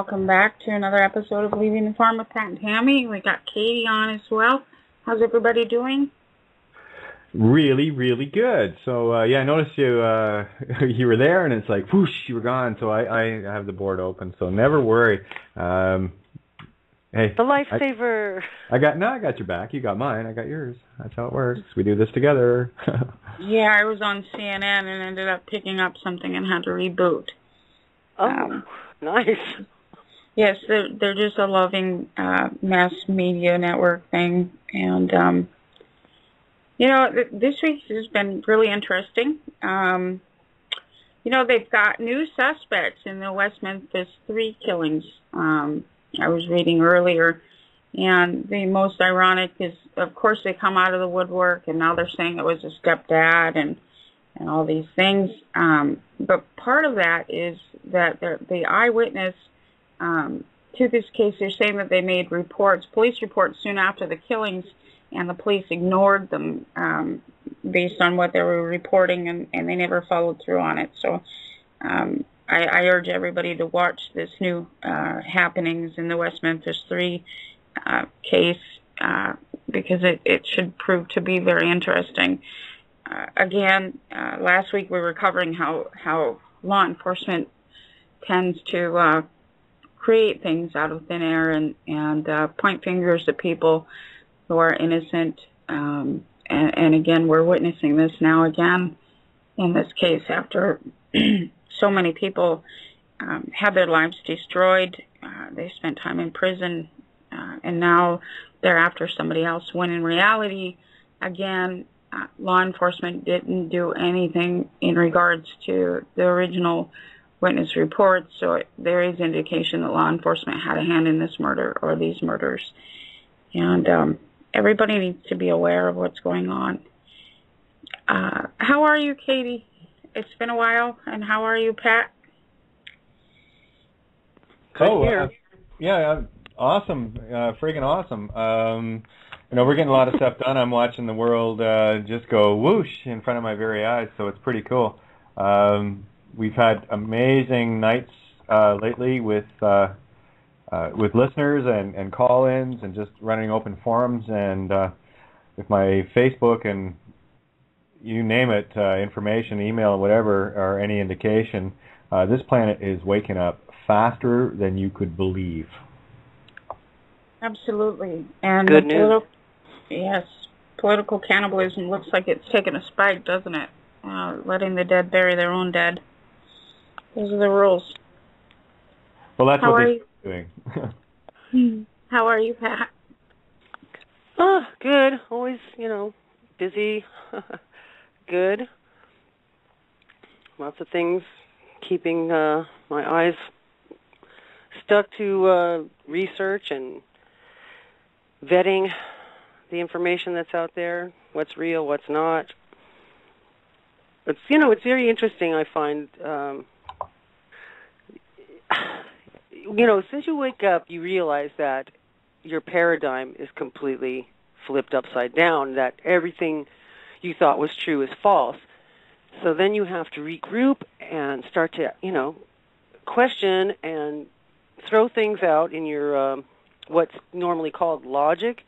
welcome back to another episode of Leaving the Farm with Pat and Tami. We got Katie on as well. How's everybody doing? Really, really good. So, I noticed you you were there, and it's like, whoosh, you were gone. So I have the board open, so never worry. Hey, the lifesaver. I got your back. You got mine. I got yours. That's how it works. We do this together. Yeah, I was on CNN and ended up picking up something and had to reboot. Oh, nice. Yes, they're just a loving mass media network thing. And, this week has been really interesting. They've got new suspects in the West Memphis 3 killings. I was reading earlier. And the most ironic is, of course, they come out of the woodwork, and now they're saying it was a stepdad and all these things. But part of that is that the eyewitness to this case, they're saying that they made police reports soon after the killings, and the police ignored them based on what they were reporting, and they never followed through on it. So I urge everybody to watch this new happenings in the West Memphis 3 case because it should prove to be very interesting. Again, last week we were covering how law enforcement tends to create things out of thin air and point fingers at people who are innocent. And again, we're witnessing this now again in this case after so many people had their lives destroyed. They spent time in prison, and now they're after somebody else. When in reality, again, law enforcement didn't do anything in regards to the original witness reports, so there is indication that law enforcement had a hand in this murder or these murders. And everybody needs to be aware of what's going on. How are you, Katie? It's been a while. And how are you, Pat? Awesome. Friggin' awesome. We're getting a lot of stuff done. I'm watching the world just go whoosh in front of my very eyes, so it's pretty cool. We've had amazing nights lately with listeners and call-ins and just running open forums, and with my Facebook and you name it, information, email, whatever, or any indication, this planet is waking up faster than you could believe. Absolutely. And good news. Yes, political cannibalism looks like it's taken a spike, doesn't it? Letting the dead bury their own dead. Those are the rules. Well, that's what they're doing. How are you, Pat? Oh, good. Always, busy. Good. Lots of things keeping my eyes stuck to research and vetting the information that's out there, what's real, what's not. It's very interesting, I find. Since you wake up, you realize that your paradigm is completely flipped upside down, that everything you thought was true is false. So then you have to regroup and start to, question and throw things out in your what's normally called logic,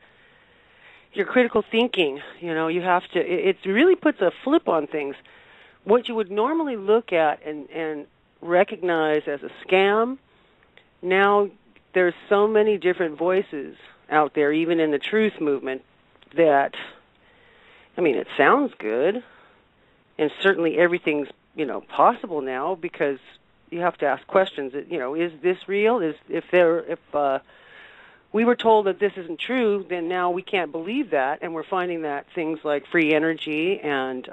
your critical thinking. You have to, it really puts a flip on things. What you would normally look at and recognize as a scam, now there's so many different voices out there, even in the truth movement, that, it sounds good, and certainly everything's, possible now, because you have to ask questions. Is this real? If we were told that this isn't true, then now we can't believe that, and we're finding that things like free energy and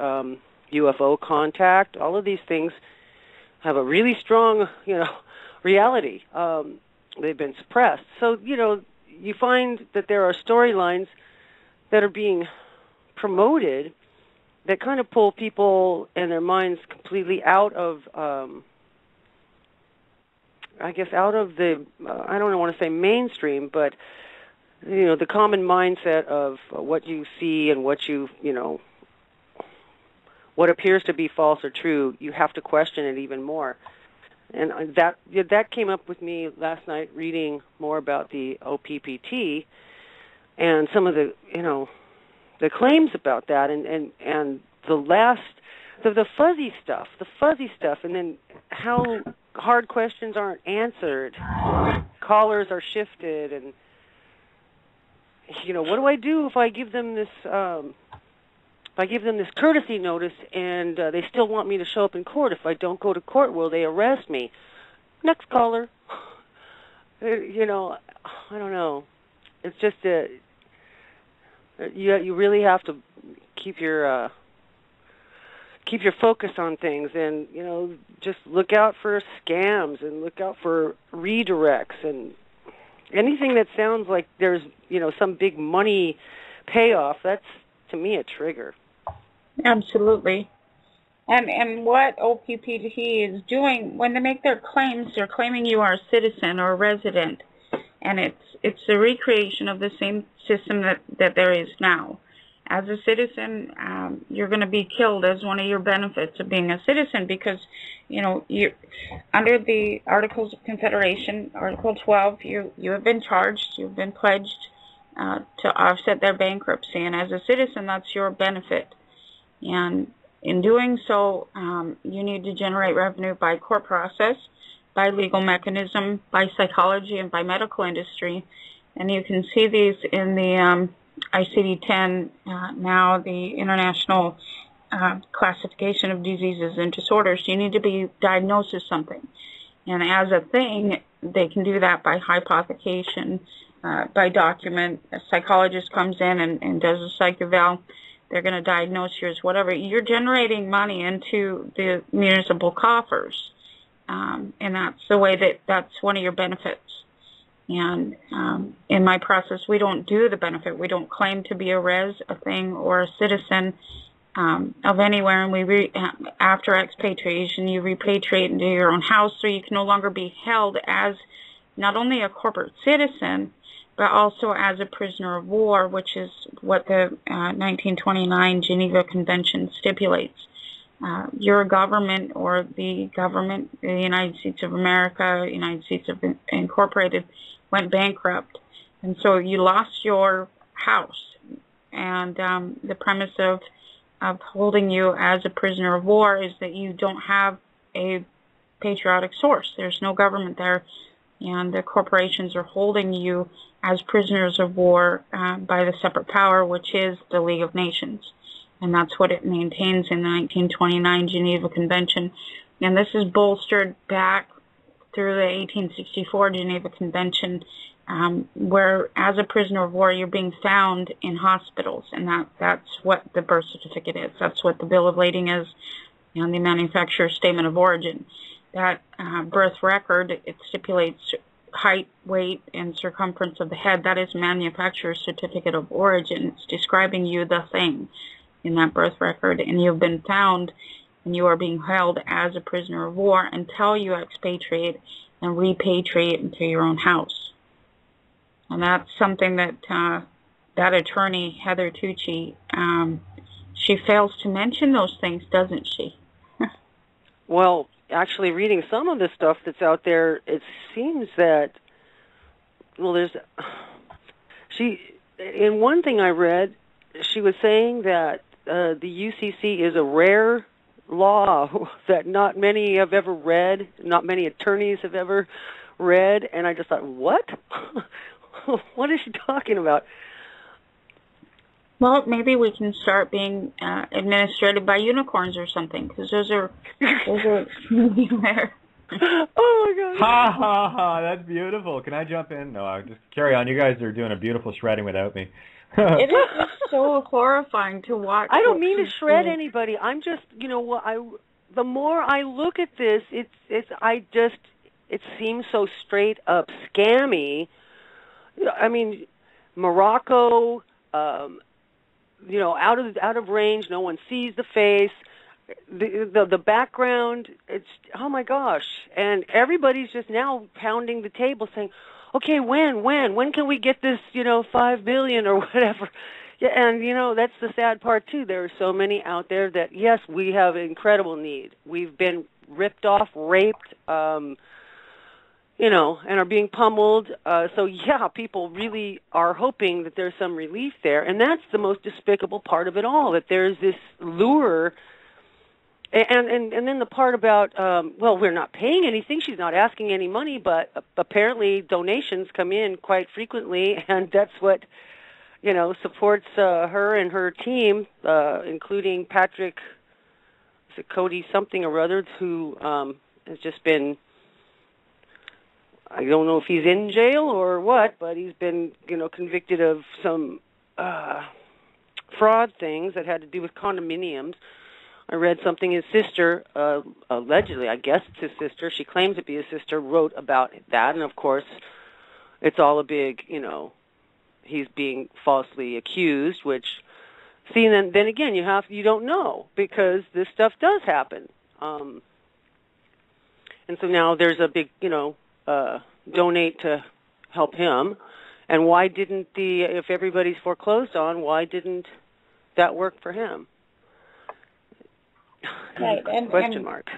UFO contact, all of these things have a really strong, reality. They've been suppressed. So, you find that there are storylines that are being promoted that kind of pull people and their minds completely out of, out of the, I don't want to say mainstream, but, the common mindset of what you see and what what appears to be false or true, you have to question it even more. And that came up with me last night reading more about the OPPT and some of the claims about that and the fuzzy stuff, and then how hard questions aren't answered, callers are shifted, and what do I do if I give them this courtesy notice and they still want me to show up in court? If I don't go to court, will they arrest me? Next caller. I don't know. It's just you really have to keep your focus on things, and just look out for scams and look out for redirects and anything that sounds like there's some big money payoff. That's, to me, a trigger. Absolutely. And what OPPT is doing when they make their claims, they're claiming you are a citizen or a resident, and it's a recreation of the same system that there is now. As a citizen, you're going to be killed as one of your benefits of being a citizen because, you under the Articles of Confederation, Article 12, you have been charged, you've been pledged to offset their bankruptcy, and as a citizen, that's your benefit. And in doing so, you need to generate revenue by court process, by legal mechanism, by psychology, and by medical industry. And you can see these in the ICD-10, now the International Classification of Diseases and Disorders. You need to be diagnosed as something. And as a thing, they can do that by hypothecation, by document. A psychologist comes in and does a psych eval. They're going to diagnose you as whatever. You're generating money into the municipal coffers. And that's the way that's one of your benefits. And in my process, we don't do the benefit. We don't claim to be a thing, or a citizen of anywhere. And after expatriation, you repatriate into your own house, so you can no longer be held as not only a corporate citizen, but also as a prisoner of war, which is what the 1929 Geneva Convention stipulates. Your government, or the government, the United States of America, United States of Incorporated, went bankrupt, and so you lost your house. And the premise of holding you as a prisoner of war is that you don't have a patriotic source. There's no government there, and the corporations are holding you as prisoners of war by the separate power, which is the League of Nations. And that's what it maintains in the 1929 Geneva Convention. And this is bolstered back through the 1864 Geneva Convention, where as a prisoner of war, you're being found in hospitals. And that's what the birth certificate is. That's what the Bill of Lading is, and the manufacturer's statement of origin. That birth record, it stipulates height, weight, and circumference of the head. That is manufacturer's certificate of origin. It's describing you, the thing, in that birth record. And you've been found, and you are being held as a prisoner of war until you expatriate and repatriate into your own house. And that's something that that attorney, Heather Tucci, she fails to mention those things, doesn't she? Well, actually, reading some of the stuff that's out there, it seems that, in one thing I read, she was saying that the UCC is a rare law that not many have ever read, not many attorneys have ever read, and I just thought, what? What is she talking about? Well, maybe we can start being administrated by unicorns or something, because those are rare. Oh my God! Ha ha ha! That's beautiful. Can I jump in? No, just carry on. You guys are doing a beautiful shredding without me. It is so horrifying to watch. I don't mean to shred anybody. I'm just, the more I look at this, it seems so straight up scammy. I mean, Morocco, out of range, no one sees the face. The background, it's, oh my gosh. And everybody's just now pounding the table saying, okay, when can we get this, $5 billion or whatever? Yeah, and, that's the sad part too. There are so many out there that, yes, we have incredible need. We've been ripped off, raped, and are being pummeled. So, yeah, people really are hoping that there's some relief there. And that's the most despicable part of it all, that there's this lure. And then the part about, we're not paying anything. She's not asking any money, but apparently donations come in quite frequently, and that's what, supports her and her team, including Patrick, is it Cody something or other, who has just been, I don't know if he's in jail or what, but he's been, convicted of some fraud things that had to do with condominiums. I read something his sister, allegedly, I guess it's his sister, she claims to be his sister, wrote about that, and of course, it's all a big, he's being falsely accused, which, see, then again, you don't know, because this stuff does happen. And so now there's a big, donate to help him. And why didn't if everybody's foreclosed on, why didn't that work for him? Right. Question mark.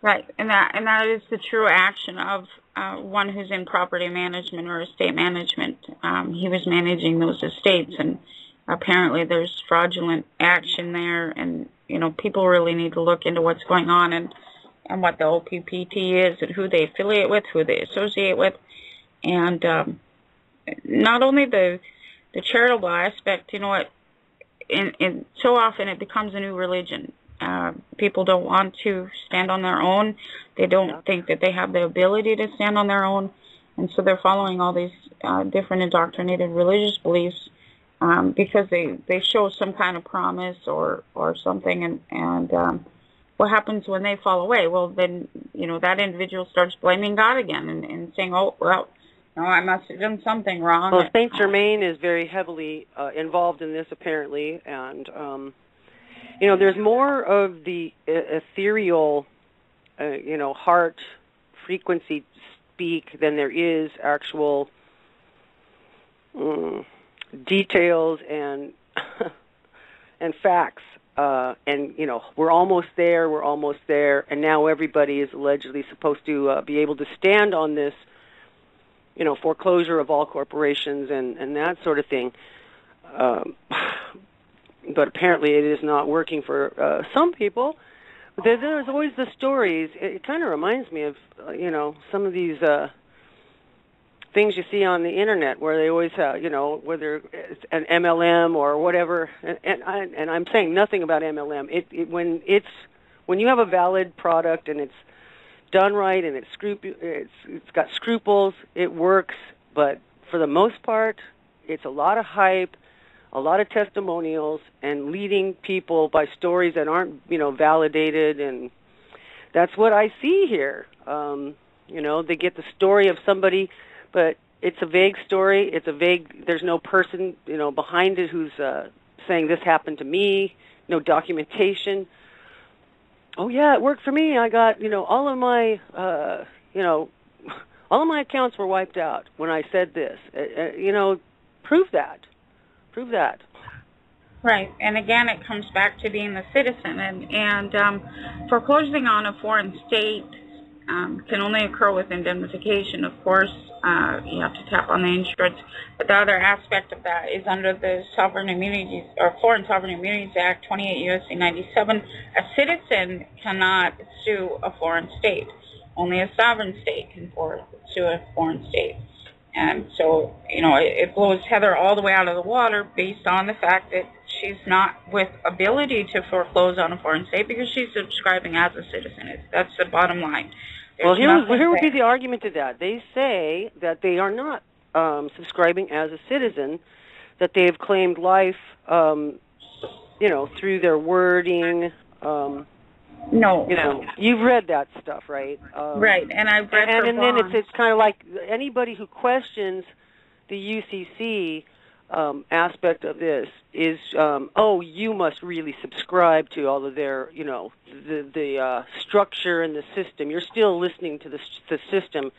Right, and that is the true action of one who's in property management or estate management. He was managing those estates, and apparently there's fraudulent action there, and people really need to look into what's going on and what the OPPT is and who they affiliate with, who they associate with, and not only the charitable aspect. So often it becomes a new religion. People don't want to stand on their own. They don't think that they have the ability to stand on their own, and so they're following all these different indoctrinated religious beliefs because they show some kind of promise or something, and what happens when they fall away? Well, then that individual starts blaming God again and saying, "Oh, well, no, I must have done something wrong." Well, Saint Germain is very heavily involved in this, apparently, and there's more of the ethereal, heart frequency speak than there is actual details and and facts. And we're almost there, and now everybody is allegedly supposed to be able to stand on this, foreclosure of all corporations and that sort of thing. But apparently it is not working for some people. But there's always the stories. It kind of reminds me of, some of these things you see on the internet where they always have, whether it's an MLM or whatever. And I'm saying nothing about MLM. When you have a valid product and it's done right and it's got scruples, it works. But for the most part, it's a lot of hype, a lot of testimonials, and leading people by stories that aren't, validated, and that's what I see here. They get the story of somebody, but it's a vague story. There's no person, behind it who's saying this happened to me, no documentation. Oh yeah, it worked for me. I got, all of my, all of my accounts were wiped out when I said this. Prove that. Prove that. Right, and again, it comes back to being the citizen, and foreclosing on a foreign state can only occur with indemnification. Of course, you have to tap on the insurance, but the other aspect of that is under the Sovereign Immunities or Foreign Sovereign Immunities Act 28 U.S.C. 97. A citizen cannot sue a foreign state. Only a sovereign state can sue a foreign state. And so, it blows Heather all the way out of the water based on the fact that she's not with ability to foreclose on a foreign state because she's subscribing as a citizen. That's the bottom line. Well, here would be the argument to that. They say that they are not subscribing as a citizen, that they've claimed life, through their wording. No. You've read that stuff, right? Right, and I've read and then it's kind of like anybody who questions the UCC aspect of this is, you must really subscribe to all of their, the structure and the system. You're still listening to the system,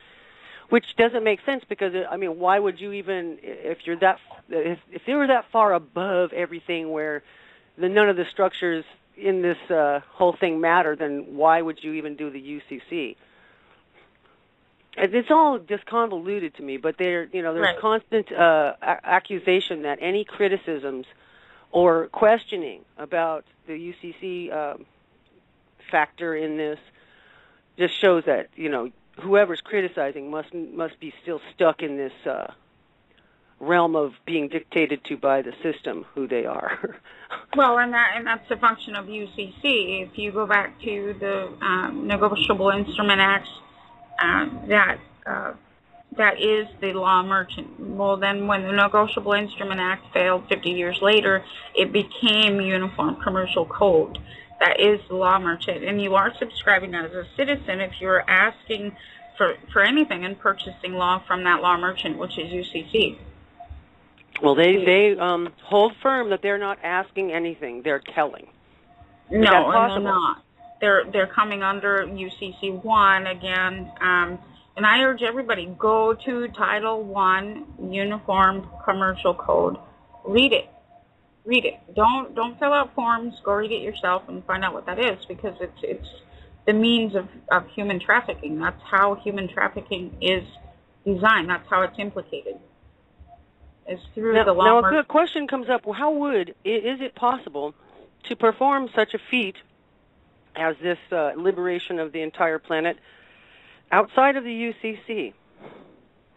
which doesn't make sense because, why would you even, if they were that far above everything where none of the structures in this whole thing matter, then why would you even do the UCC? It's all just convoluted to me, but there's right. constant accusation that any criticisms or questioning about the UCC factor in this just shows that whoever's criticizing must be still stuck in this realm of being dictated to by the system who they are. Well, and that's a function of UCC. If you go back to the Negotiable Instrument Acts, that is the law merchant. Well, then when the Negotiable Instrument Act failed 50 years later, it became Uniform Commercial Code. That is the law merchant, and you are subscribing as a citizen if you're asking for anything and purchasing law from that law merchant, which is UCC. Well, they hold firm that they're not asking anything; they're telling. No, and they're not. They're coming under UCC 1 again, and I urge everybody, go to Title I Uniform Commercial Code. Read it. Don't fill out forms. Go read it yourself and find out what that is, because it's the means of human trafficking. That's how human trafficking is designed. That's how it's implicated. Is through the law. Now, a good question comes up. Well, how is it possible to perform such a feat as this liberation of the entire planet outside of the UCC?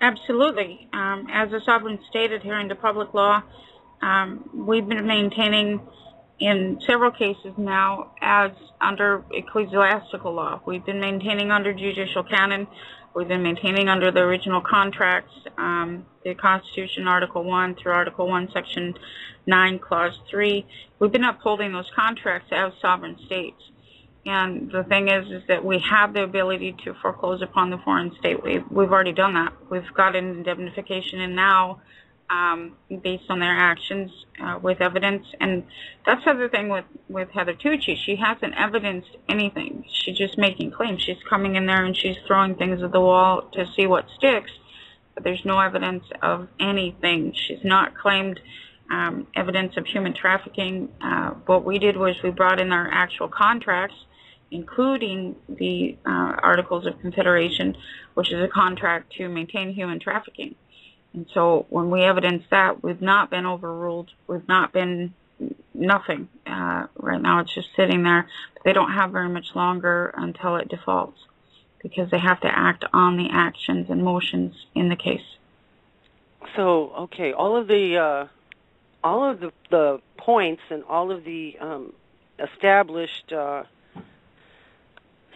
Absolutely. As a sovereign state adhering to public law, we've been maintaining in several cases now as under ecclesiastical law. We've been maintaining under judicial canon. We've been maintaining under the original contracts, the Constitution, Article 1 through Article 1, Section 9, Clause 3. We've been upholding those contracts as sovereign states. And the thing is that we have the ability to foreclose upon the foreign state. We've already done that. We've got an indemnification in now based on their actions with evidence. And that's the other thing with Heather Tucci. She hasn't evidenced anything. She's just making claims. She's coming in there and she's throwing things at the wall to see what sticks. But there's no evidence of anything. She's not claimed evidence of human trafficking. What we did was we brought in our actual contracts, including the Articles of Confederation, which is a contract to maintain human trafficking. And so when we evidence that, we've not been overruled. We've not been nothing. Right now it's just sitting there. But they don't have very much longer until it defaults, because they have to act on the actions and motions in the case. So, okay, all of the points and all of the established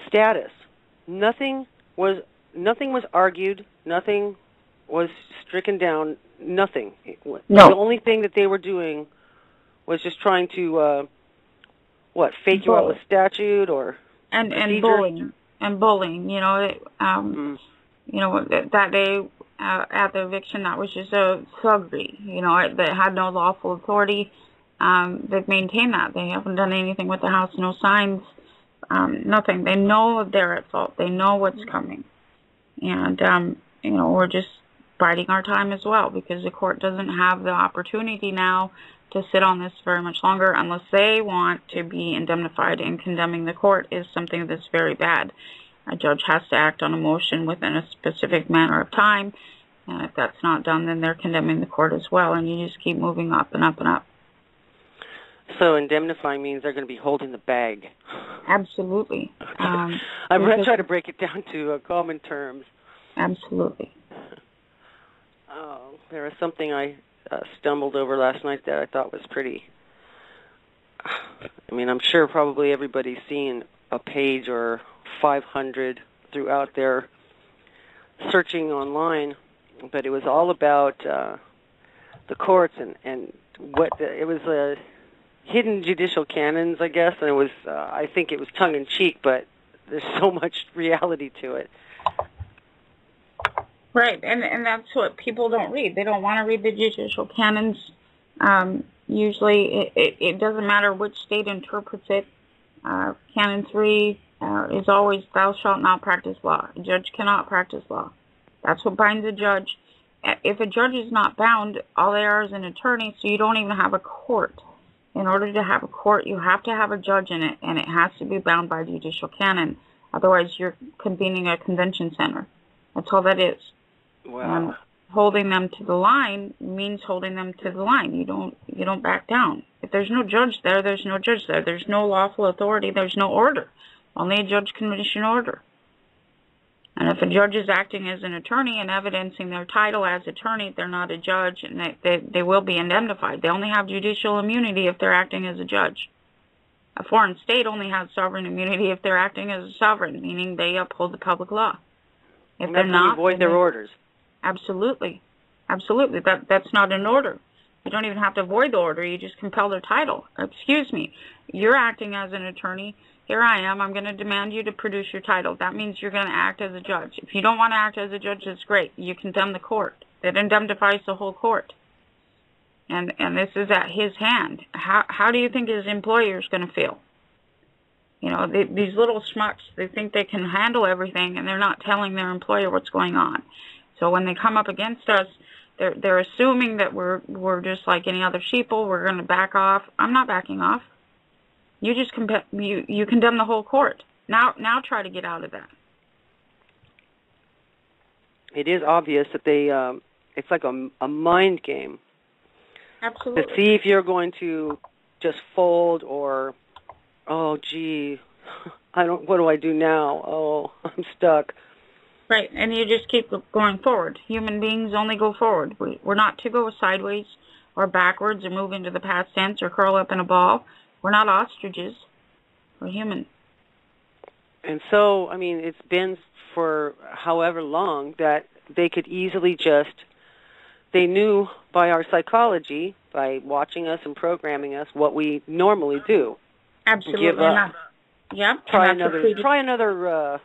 status, nothing was argued, nothing was stricken down, nothing. No. The only thing that they were doing was just trying to fake you out with statute or and bullying. And bullying, that day at the eviction, that was just a thuggery, that had no lawful authority. They've maintained that. They haven't done anything with the house, no signs, nothing. They know they're at fault. They know what's coming. And, we're just biding our time as well, because the court doesn't have the opportunity now to sit on this very much longer unless they want to be indemnified, and condemning the court is something that's very bad. A judge has to act on a motion within a specific manner of time, and if that's not done, then they're condemning the court as well, and you just keep moving up and up and up. So indemnifying means they're going to be holding the bag. Absolutely. I'm going to try to break it down to common terms. Absolutely. There was something I stumbled over last night that I thought was pretty... I'm sure probably everybody's seen a page or 500 throughout their searching online, but it was all about the courts and what it was hidden judicial canons, I guess, and it was I think it was tongue-in-cheek, but there's so much reality to it. Right, and that's what people don't read. They don't want to read the judicial canons. Usually it doesn't matter which state interprets it. Canon 3 is always, thou shalt not practice law. A judge cannot practice law. That's what binds a judge. If a judge is not bound, all they are is an attorney, so you don't even have a court. In order to have a court, you have to have a judge in it, and it has to be bound by judicial canon. Otherwise, you're convening a convention center. That's all that is. Wow. Holding them to the line means holding them to the line. You don't back down. If there's no judge there, there's no judge there. There's no lawful authority. There's no order. Only a judge can issue order. And if a judge is acting as an attorney and evidencing their title as attorney, they're not a judge, and they will be indemnified. They only have judicial immunity if they're acting as a judge. A foreign state only has sovereign immunity if they're acting as a sovereign, meaning they uphold the public law. If and they're not, void their orders. Absolutely. Absolutely. That's not an order. You don't even have to void the order. You just compel their title. Excuse me. You're acting as an attorney. Here I am. I'm going to demand you to produce your title. That means you're going to act as a judge. If you don't want to act as a judge, that's great. You condemn the court. That indemnifies the whole court. And this is at his hand. How do you think his employer is going to feel? You know, these little schmucks, they think they can handle everything, and they're not telling their employer what's going on. So when they come up against us, they're assuming that we're just like any other sheeple. We're going to back off. I'm not backing off. You just you condemn the whole court. Now try to get out of that. It is obvious that they it's like a mind game. Absolutely. To see if you're going to just fold or, oh gee, what do I do now? Oh, I'm stuck. Right, and you just keep going forward. Human beings only go forward. We're not to go sideways or backwards or move into the past tense or curl up in a ball. We're not ostriches. We're human. And so, I mean, it's been for however long that they could easily they knew by our psychology, by watching us and programming us, what we normally do. Absolutely. Give up. Yep. Try another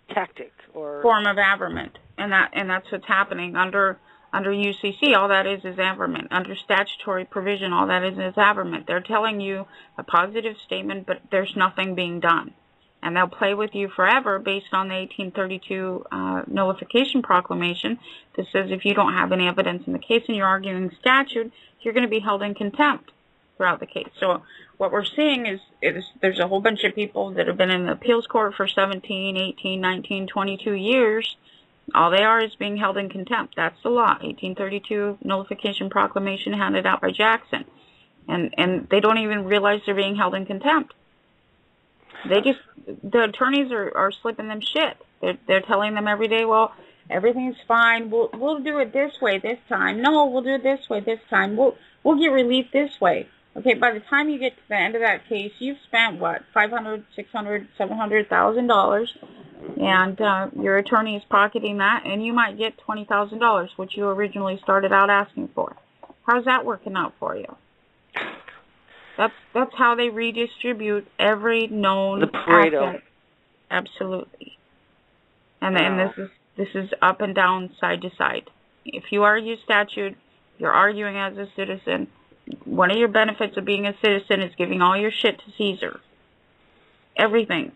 tactic or form of averment, and that's what's happening under UCC. All that is averment. Under statutory provision, all that is averment. They're telling you a positive statement, but there's nothing being done, and they'll play with you forever based on the 1832 nullification proclamation that says if you don't have any evidence in the case and you're arguing statute, you're going to be held in contempt throughout the case. So what we're seeing is there's a whole bunch of people that have been in the appeals court for 17, 18, 19, 22 years. All they are is being held in contempt. That's the law. 1832 nullification proclamation handed out by Jackson. And they don't even realize they're being held in contempt. The attorneys are slipping them shit. They're telling them every day, well, everything's fine. We'll do it this way this time. No, we'll do it this way this time. We'll get relief this way. Okay, by the time you get to the end of that case, you've spent, what, $500, $600, $700,000, and your attorney is pocketing that, and you might get $20,000, which you originally started out asking for. How's that working out for you? That's how they redistribute every known asset. Absolutely. And this is up and down, side to side. If you argue statute, you're arguing as a citizen. One of your benefits of being a citizen is giving all your shit to Caesar. Everything.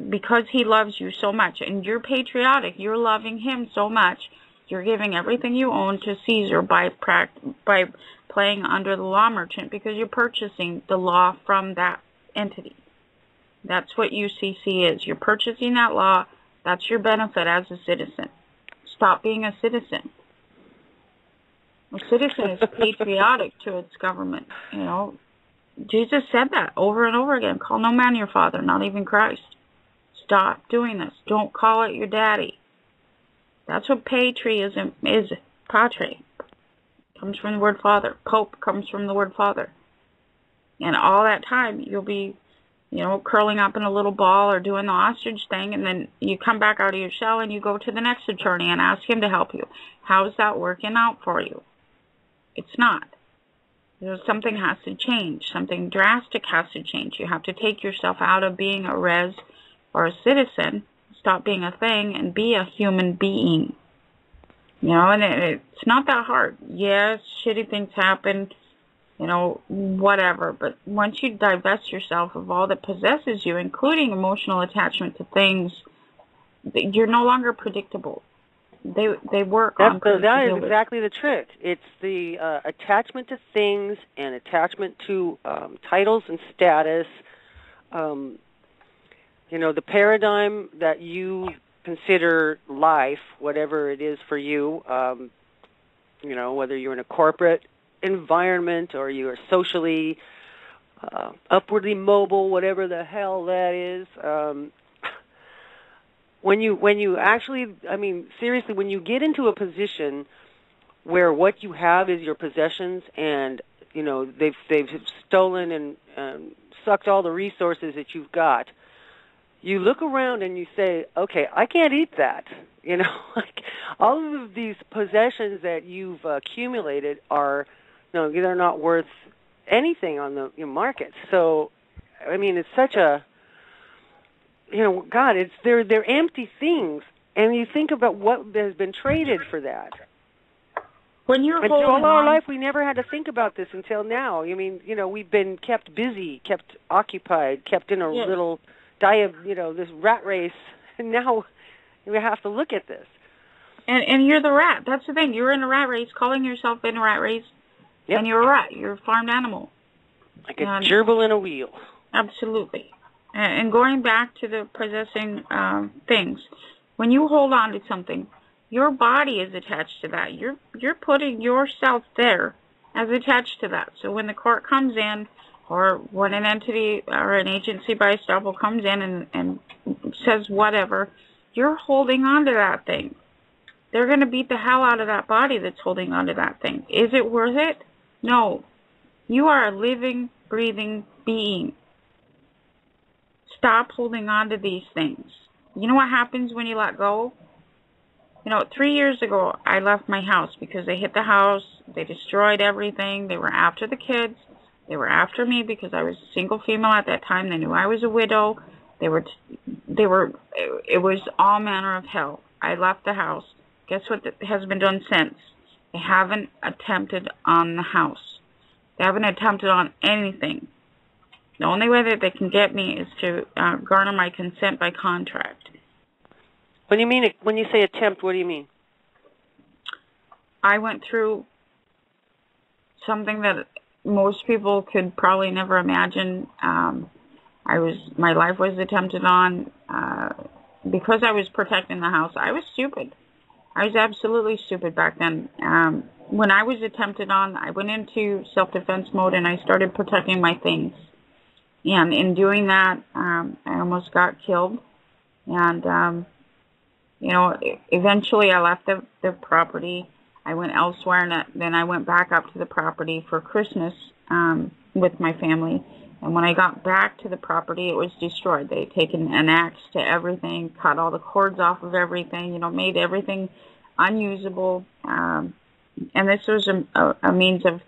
Because he loves you so much, and you're patriotic, you're loving him so much, you're giving everything you own to Caesar by playing under the law merchant, because you're purchasing the law from that entity. That's what UCC is. You're purchasing that law. That's your benefit as a citizen. Stop being a citizen. A citizen is patriotic to its government. You know, Jesus said that over and over again. Call no man your father, not even Christ. Stop doing this. Don't call it your daddy. That's what patriotism is. Patre comes from the word father. Pope comes from the word father. And all that time, you'll be, curling up in a little ball or doing the ostrich thing, and then you come back out of your shell and you go to the next attorney and ask him to help you. How's that working out for you? It's not. Something has to change. Something drastic has to change. You have to take yourself out of being a res or a citizen, stop being a thing, and be a human being. And it's not that hard. Yes, shitty things happen, whatever. But once you divest yourself of all that possesses you, including emotional attachment to things, you're no longer predictable. they work on that is exactly the trick. It's the attachment to things and attachment to titles and status. The paradigm that you consider life, whatever it is for you, whether you're in a corporate environment or you're socially upwardly mobile, whatever the hell that is. When you actually, seriously, when you get into a position where what you have is your possessions, and they've stolen and sucked all the resources that you've got, you look around and you say, okay, I can't eat that. Like all of these possessions that you've accumulated are, they're not worth anything on the market. So, it's such a, God, they're empty things, and you think about what has been traded for that. When you're holding all our life, we never had to think about this until now. We've been kept busy, kept occupied, kept in a little this rat race, and now we have to look at this. And you're the rat. That's the thing. You're in a rat race, calling yourself in a rat race, and you're a rat. You're a farmed animal. Like a gerbil in a wheel. Absolutely. And going back to the possessing things, when you hold on to something, your body is attached to that. You're putting yourself there as attached to that. So when the court comes in, or when an entity or an agency by estoppel comes in and says whatever, you're holding on to that thing. They're going to beat the hell out of that body that's holding on to that thing. Is it worth it? No. You are a living, breathing being. Stop holding on to these things. You know what happens when you let go? 3 years ago, I left my house because they hit the house. They destroyed everything. They were after the kids. They were after me because I was a single female at that time. They knew I was a widow. It was all manner of hell. I left the house. Guess what has been done since? They haven't attempted on the house. They haven't attempted on anything. The only way that they can get me is to garner my consent by contract. When you say attempt, what do you mean? I went through something that most people could probably never imagine. My life was attempted on because I was protecting the house. I was stupid. I was absolutely stupid back then. When I was attempted on, I went into self-defense mode and I started protecting my things. And in doing that, I almost got killed. And, eventually I left the property. I went elsewhere, and then I went back up to the property for Christmas with my family. And when I got back to the property, it was destroyed. They had taken an axe to everything, cut all the cords off of everything, made everything unusable. And this was a means of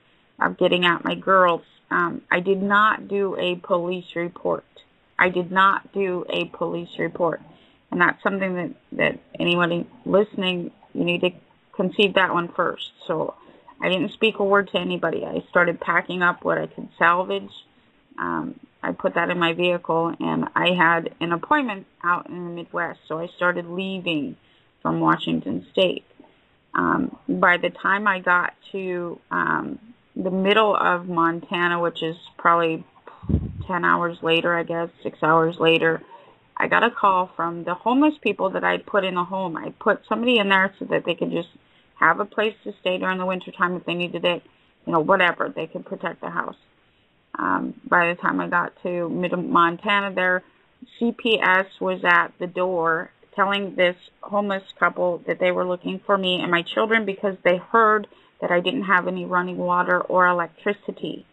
getting at my girls. I did not do a police report. And that's something that anybody listening, you need to conceive that one first. So I didn't speak a word to anybody. I started packing up what I could salvage. I put that in my vehicle, and I had an appointment out in the Midwest, so I started leaving from Washington State. By the time I got to the middle of Montana, which is probably 10 hours later, I guess, 6 hours later, I got a call from the homeless people that I'd put in the home. I put somebody in there so that they could just have a place to stay during the wintertime if they needed it, whatever. They could protect the house. By the time I got to mid-Montana there, CPS was at the door telling this homeless couple that they were looking for me and my children because they heard that I didn't have any running water or electricity.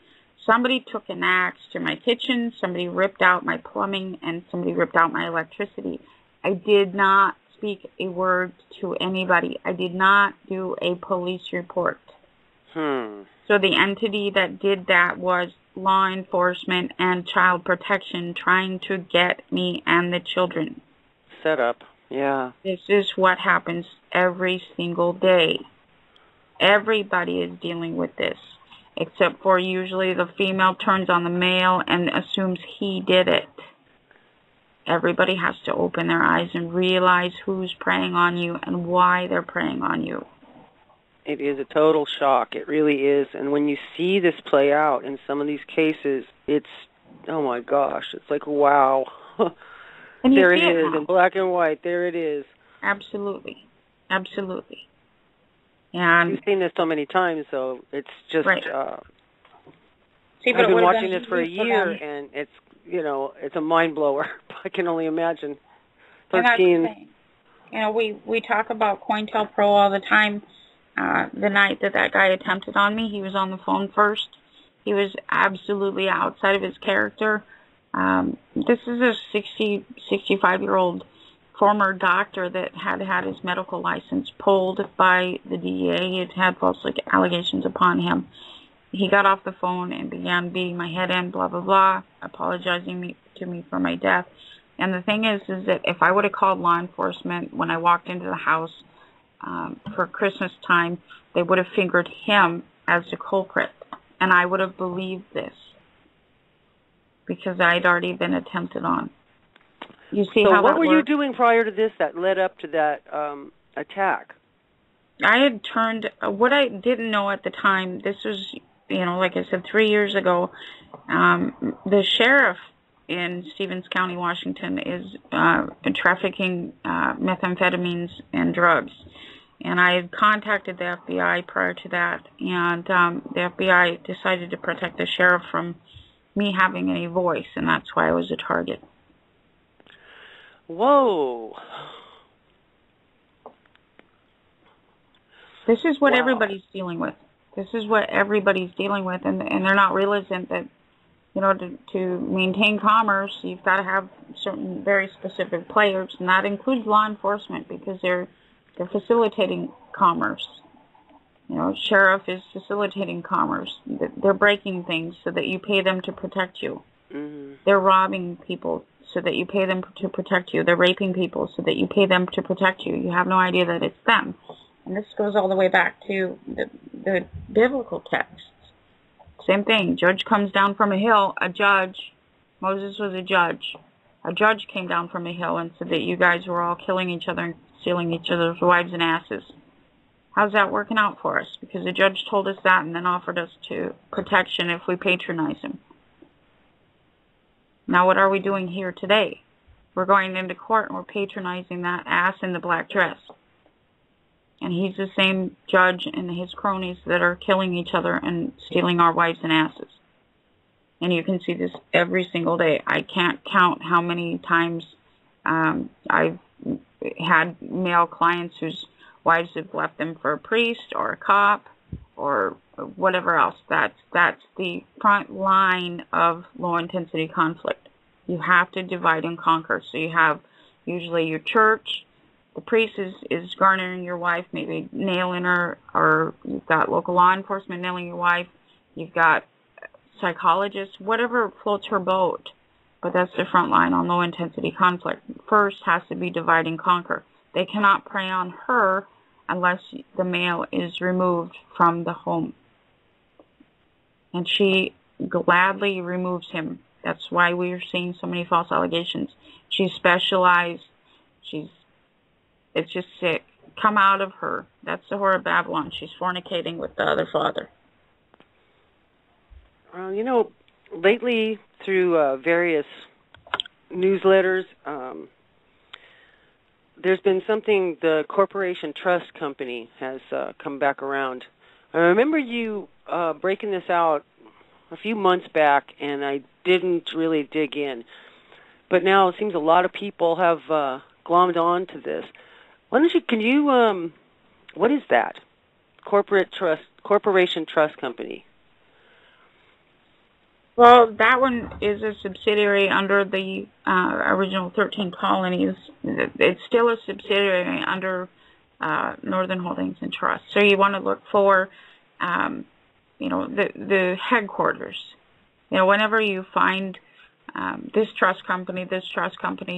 Somebody took an axe to my kitchen, somebody ripped out my plumbing, and somebody ripped out my electricity. I did not speak a word to anybody. I did not do a police report. So the entity that did that was law enforcement and child protection trying to get me and the children. Set up, yeah. This is what happens every single day. Everybody is dealing with this, except for usually the female turns on the male and assumes he did it. everybody has to open their eyes and realize who's preying on you and why they're preying on you. It is a total shock. It really is. And when you see this play out in some of these cases, it's, oh my gosh, it's like, wow. And there it is, in black and white. There it is. Absolutely. Absolutely. And you've seen this so many times, so it's just, right. I've been watching this for a year, and it's, you know, it's a mind blower. I can only imagine. 13. You know, we talk about COINTELPRO all the time. The night that guy attempted on me, he was on the phone first. He was absolutely outside of his character. This is a 65-year-old former doctor that had his medical license pulled by the DEA. He had false allegations upon him. He got off the phone and began beating my head in, blah, blah, blah, apologizing to me for my death. And the thing is that if I would have called law enforcement when I walked into the house for Christmas time, they would have fingered him as the culprit. And I would have believed this because I'd already been attempted on. You see so how what that were works? You doing prior to this that led up to that attack? I had turned, what I didn't know at the time, this was, you know, like I said, 3 years ago, the sheriff in Stevens County, Washington, is trafficking methamphetamines and drugs. And I had contacted the FBI prior to that, and the FBI decided to protect the sheriff from me having any voice, and that's why I was a target. Whoa. This is what everybody's dealing with. This is what everybody's dealing with, and they're not realizing that, you know, to maintain commerce, you've got to have certain very specific players, and that includes law enforcement because they're facilitating commerce. You know, sheriff is facilitating commerce. They're breaking things so that you pay them to protect you. Mm-hmm. They're robbing people so that you pay them to protect you. They're raping people so that you pay them to protect you. You have no idea that it's them. And this goes all the way back to the biblical texts. Same thing. Judge comes down from a hill. A judge, Moses was a judge. A judge came down from a hill and said that you guys were all killing each other and stealing each other's wives and asses. How's that working out for us? Because the judge told us that and then offered us to protection if we patronize him. Now what are we doing here today? We're going into court and we're patronizing that ass in the black dress. And he's the same judge and his cronies that are killing each other and stealing our wives and asses. And you can see this every single day. I can't count how many times I've had male clients whose wives have left them for a priest or a cop or whatever else. That's the front line of low-intensity conflict. You have to divide and conquer. So you have usually your church. The priest is garnering your wife, maybe nailing her, or you've got local law enforcement nailing your wife. You've got psychologists, whatever floats her boat. But that's the front line on low-intensity conflict. First has to be divide and conquer. They cannot prey on her unless the male is removed from the home. And she gladly removes him. That's why we are seeing so many false allegations. She's specialized. It's just sick. Come out of her. That's the whore of Babylon. She's fornicating with the other father. You know, lately through various newsletters, there's been something, the Corporation Trust Company has come back around. I remember you breaking this out a few months back, and I didn't really dig in. But now it seems a lot of people have glommed on to this. What is that? Corporation Trust Company. Well, that one is a subsidiary under the original 13 colonies. It's still a subsidiary under Northern Holdings and Trust. So you want to look for, the headquarters. You know, whenever you find this trust company,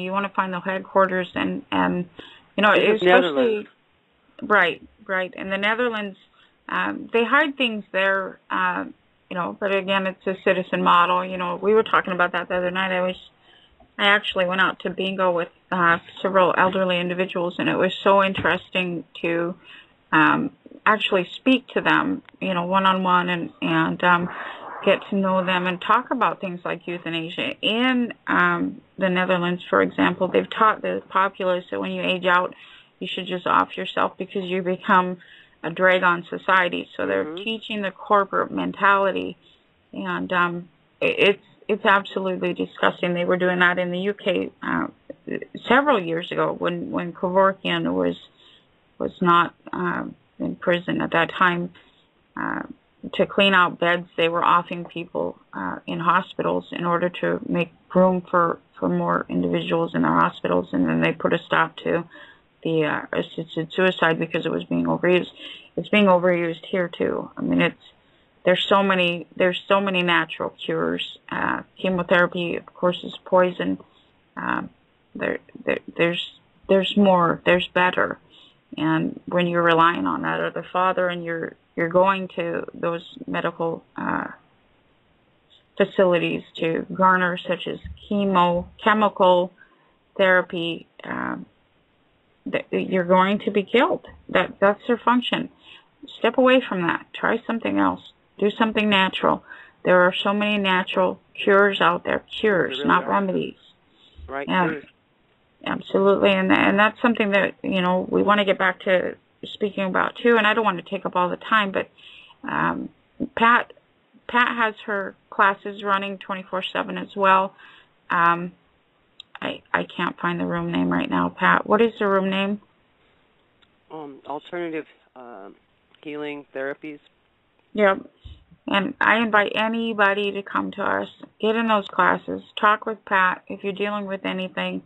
you want to find the headquarters and especially right. In the Netherlands, they hide things there. But again, it's a citizen model. You know, we were talking about that the other night. I was I actually went out to bingo with several elderly individuals, and it was so interesting to actually speak to them, one-on-one, and get to know them and talk about things like euthanasia. In the Netherlands, for example, they've taught the populace that when you age out, you should just off yourself because you become a drag on society. So they're teaching the corporate mentality, and it's absolutely disgusting. They were doing that in the UK several years ago when Kevorkian was not in prison at that time. To clean out beds, they were offing people in hospitals in order to make room for more individuals in their hospitals, and then they put a stop to the assisted suicide because it was being overused. It's being overused here too. I mean, there's so many natural cures. Chemotherapy, of course, is poison. There's more. There's better. And when you're relying on that other father, and you're going to those medical facilities to garner, such as chemical therapy, you're going to be killed. That's their function. Step away from that. Try something else. Do something natural. There are so many natural cures out there. Cures, really not remedies. Right. Yeah. Absolutely, and that's something that we want to get back to speaking about too. And I don't want to take up all the time, but Pat has her classes running 24/7 as well. I can't find the room name right now. Pat, what is the room name? Alternative healing therapies. Yep. And I invite anybody to come to us, get in those classes, talk with Pat if you're dealing with anything.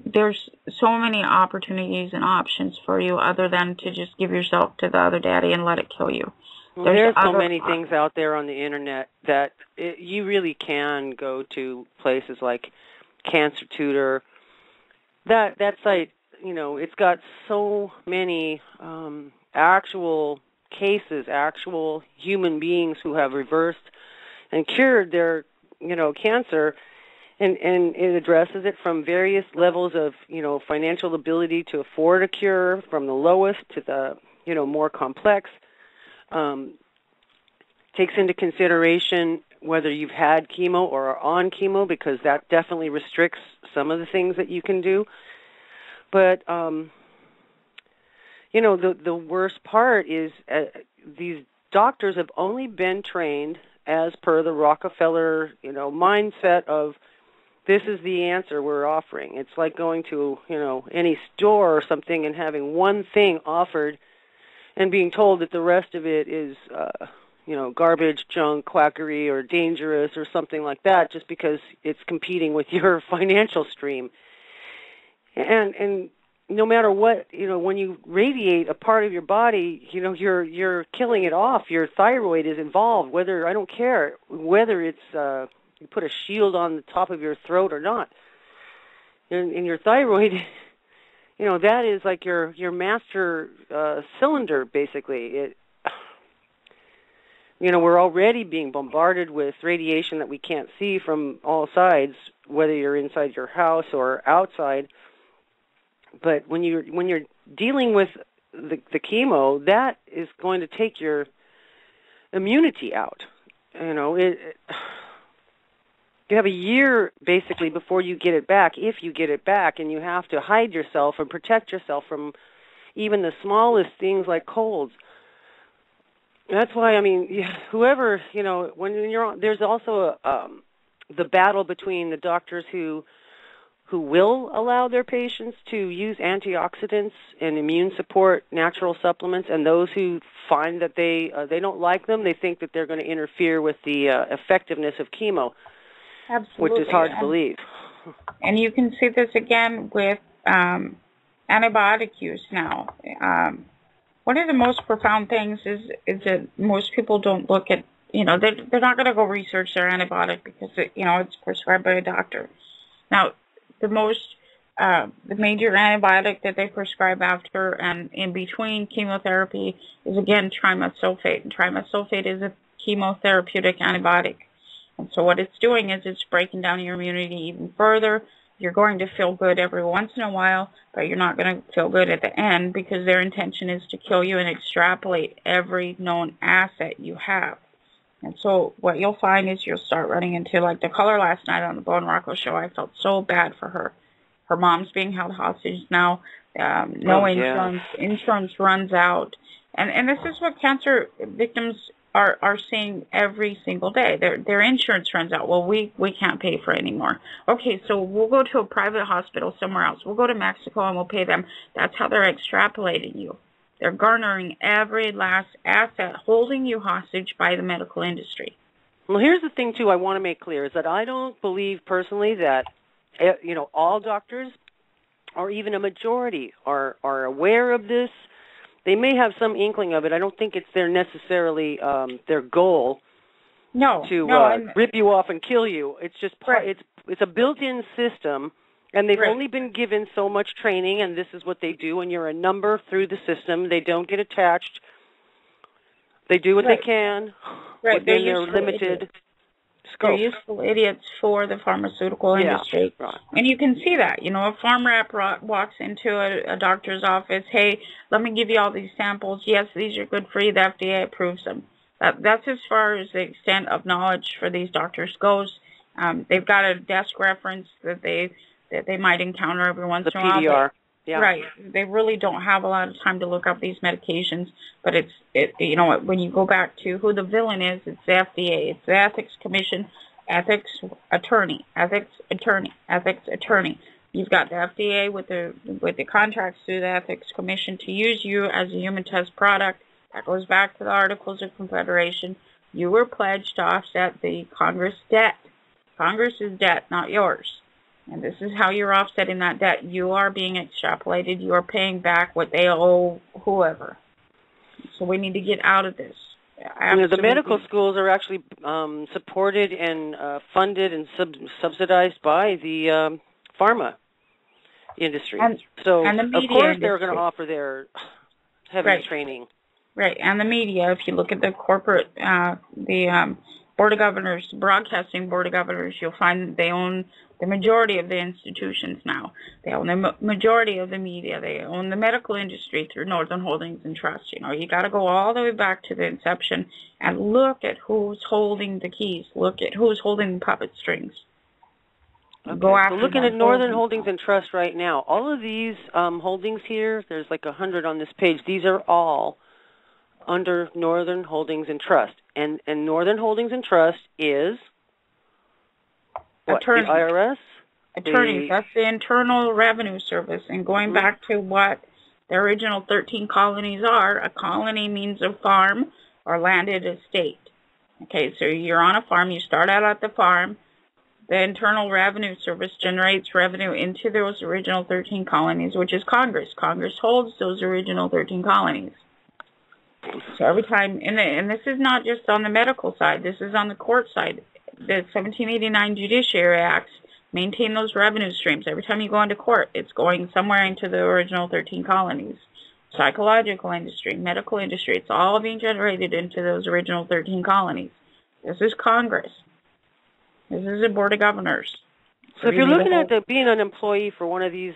There's so many opportunities and options for you other than to just give yourself to the other daddy and let it kill you. Well, there's so many things out there on the internet that you really can go to places like Cancer Tutor. That site, it's got so many actual cases, actual human beings who have reversed and cured their, cancer. And it addresses it from various levels of, financial ability to afford a cure, from the lowest to the, more complex. Takes into consideration whether you've had chemo or are on chemo, because that definitely restricts some of the things that you can do. But, the worst part is these doctors have only been trained as per the Rockefeller, mindset of, this is the answer we're offering. It's like going to, any store or something and having one thing offered and being told that the rest of it is, garbage, junk, quackery, or dangerous or something like that, just because it's competing with your financial stream. And no matter what, when you radiate a part of your body, you're killing it off. Your thyroid is involved, I don't care whether it's, you put a shield on the top of your throat or not. And your thyroid, that is like your master cylinder, basically. We're already being bombarded with radiation that we can't see from all sides, whether you're inside your house or outside. But when you're dealing with the chemo, that is going to take your immunity out. You have a year, basically, before you get it back, if you get it back, and you have to hide yourself and protect yourself from even the smallest things like colds. That's why, whoever, when you're on, there's also the battle between the doctors who will allow their patients to use antioxidants and immune support natural supplements, and those who find that they don't like them. They think that they're going to interfere with the effectiveness of chemo. Absolutely. Which is hard to believe. And you can see this again with antibiotic use now. One of the most profound things is that most people don't look at, they're not going to go research their antibiotic because, it's prescribed by a doctor. Now, the major antibiotic that they prescribe after and in between chemotherapy is, again, trimethosulfate. And trimethosulfate is a chemotherapeutic antibiotic. And so what it's doing is it's breaking down your immunity even further. You're going to feel good every once in a while, but you're not going to feel good at the end because their intention is to kill you and extrapolate every known asset you have. And so what you'll find is you'll start running into, like the caller last night on the Bo and Rocco show, I felt so bad for her. Her mom's being held hostage now. Insurance runs out. And this is what cancer victims are seeing every single day. Their insurance runs out. Well, we can't pay for it anymore. Okay, so we'll go to a private hospital somewhere else. We'll go to Mexico and we'll pay them. That's how they're extrapolating you. They're garnering every last asset, holding you hostage by the medical industry. Well, here's the thing, too, I want to make clear, is that I don't believe personally that, all doctors or even a majority are aware of this. They may have some inkling of it. I don't think it's necessarily their goal to rip you off and kill you. It's just it's a built-in system, and they've only been given so much training, and this is what they do. And you're a number through the system. They don't get attached. They do what they can within their limited scope. They're useful idiots for the pharmaceutical industry. Right. And you can see that. A farm rep walks into a doctor's office, hey, let me give you all these samples. Yes, these are good for you. The FDA approves them. That's as far as the extent of knowledge for these doctors goes. They've got a desk reference that they might encounter every once in a while. The PDR. Yeah. Right. They really don't have a lot of time to look up these medications, but when you go back to who the villain is, it's the FDA, it's the Ethics Commission, Ethics Attorney. You've got the FDA with the contracts through the Ethics Commission to use you as a human test product. That goes back to the Articles of Confederation. You were pledged to offset the Congress debt. Congress's debt, not yours. And this is how you're offsetting that debt. You are being extrapolated. You are paying back what they owe whoever. So we need to get out of this. The medical schools are actually supported and funded and subsidized by the pharma industry. And the media of course, they're going to offer their heavy training. Right, and the media, if you look at the corporate, the Board of Governors, Broadcasting Board of Governors, you'll find they own the majority of the institutions now. They own the majority of the media. They own the medical industry through Northern Holdings and Trust. You got to go all the way back to the inception and look at who's holding the keys. Look at who's holding the puppet strings. Okay. So looking at Northern Holdings and Trust right now, all of these holdings here, there's like 100 on this page. These are all under Northern Holdings and Trust. And Northern Holdings and Trust is what, the IRS? Attorneys. That's the Internal Revenue Service. And going back to what the original 13 colonies are, a colony means a farm or landed estate. Okay, so you're on a farm. You start out at the farm. The Internal Revenue Service generates revenue into those original 13 colonies, which is Congress. Congress holds those original 13 colonies. So every time, and this is not just on the medical side, this is on the court side. The 1789 Judiciary Acts maintain those revenue streams. Every time you go into court, it's going somewhere into the original 13 colonies. Psychological industry, medical industry, it's all being generated into those original 13 colonies. This is Congress. This is the Board of Governors. So if you're looking at being an employee for one of these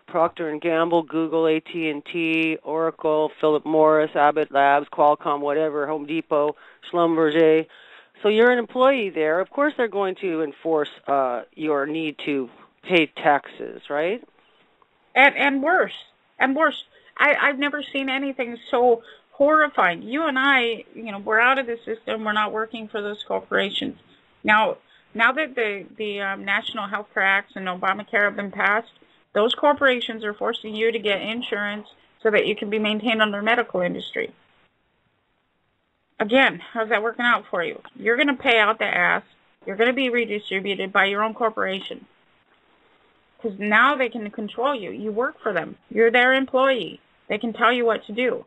Procter & Gamble, Google, AT&T, Oracle, Philip Morris, Abbott Labs, Qualcomm, whatever, Home Depot, Schlumberger. So you're an employee there. Of course they're going to enforce your need to pay taxes, right? And worse. And worse. I've never seen anything so horrifying. You and I, we're out of the system. We're not working for those corporations. Now that the National Health Care Acts and Obamacare have been passed, those corporations are forcing you to get insurance so that you can be maintained under medical industry. Again, how's that working out for you? You're going to pay out the ass. You're going to be redistributed by your own corporation. Because now they can control you. You work for them. You're their employee. They can tell you what to do.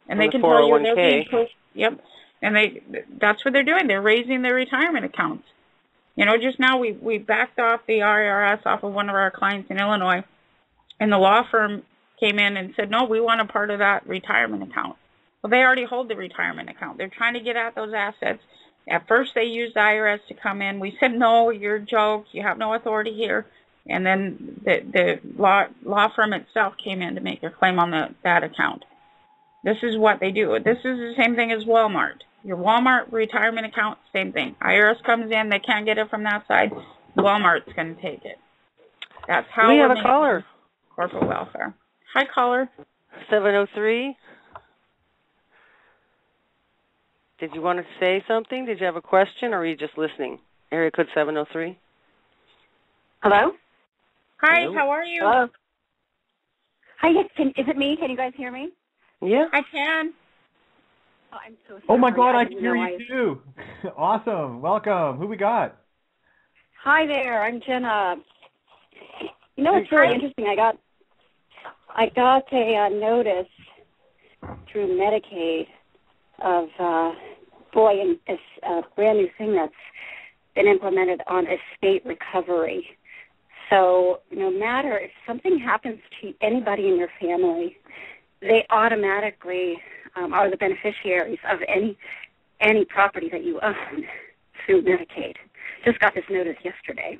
And they can tell you they're being pushed. Yep. And that's what they're doing. They're raising their retirement accounts. Just now we backed off the IRS off of one of our clients in Illinois, and the law firm came in and said, no, we want a part of that retirement account. Well, they already hold the retirement account. They're trying to get at those assets At first, they used the IRS to come in. We said, no, you're a joke. You have no authority here. And then the law firm itself came in to make a claim on that account. This is what they do. This is the same thing as Walmart. Your Walmart retirement account, same thing. IRS comes in, they can't get it from that side. Walmart's going to take it. That's how we have a caller. Corporate welfare. Hi, caller. 703. Did you want to say something? Did you have a question, or are you just listening? Area code 703. Hello? Hi, Hello. How are you? Hello. Hi, is it me? Can you guys hear me? Yeah. I can. Oh, I'm so sorry. Oh my God, I didn't can hear know you too. Awesome. Welcome. Who we got? Hi there, I'm Jenna. You know, it's really interesting. I got a notice through Medicaid of it's a brand new thing that's been implemented on estate recovery. So no matter if something happens to anybody in your family, they automatically are the beneficiaries of any property that you own through Medicaid. Just got this notice yesterday.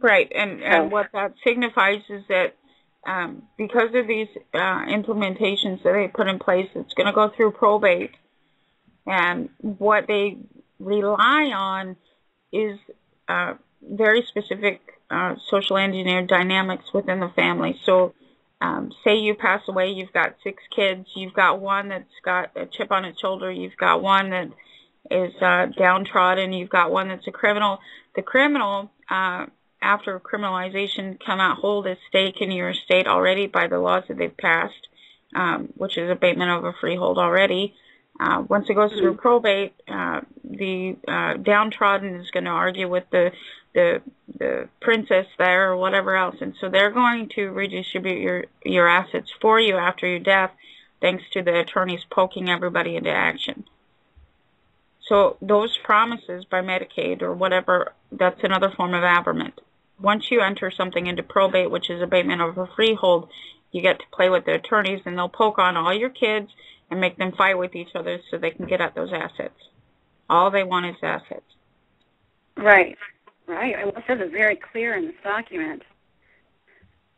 Right, and what that signifies is that because of these implementations that they put in place, it's going to go through probate, and what they rely on is very specific social engineered dynamics within the family. So say you pass away, you've got 6 kids, you've got one that's got a chip on its shoulder, you've got one that is downtrodden, you've got one that's a criminal. The criminal, after criminalization, cannot hold a stake in your estate already by the laws that they've passed, which is abatement of a freehold already. Once it goes through probate, the downtrodden is going to argue with the princess there or whatever else, and so they're going to redistribute your assets for you after your death, thanks to the attorneys poking everybody into action. So those promises by Medicaid or whatever, that's another form of aberment. Once you enter something into probate, which is abatement of a freehold, you get to play with the attorneys, and they'll poke on all your kids and make them fight with each other so they can get at those assets. All they want is assets. Right. Well, it says it's very clear in this document.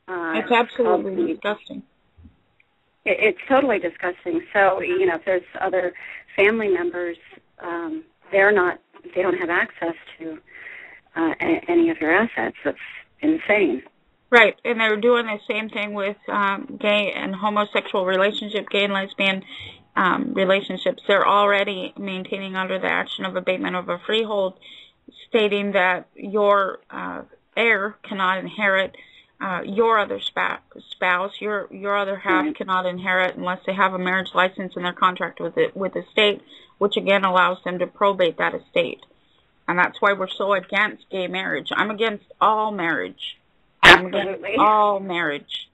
It's absolutely disgusting. It's totally disgusting. So, if there's other family members, they don't have access to any of your assets. That's insane. Right, and they're doing the same thing with gay and homosexual relationship, gay and lesbian relationships. They're already maintaining under the action of abatement of a freehold, stating that your heir cannot inherit your other spouse. Your other half cannot inherit unless they have a marriage license in their contract with the state, which again allows them to probate that estate. And that's why we're so against gay marriage. I'm against all marriage. Absolutely. All marriage,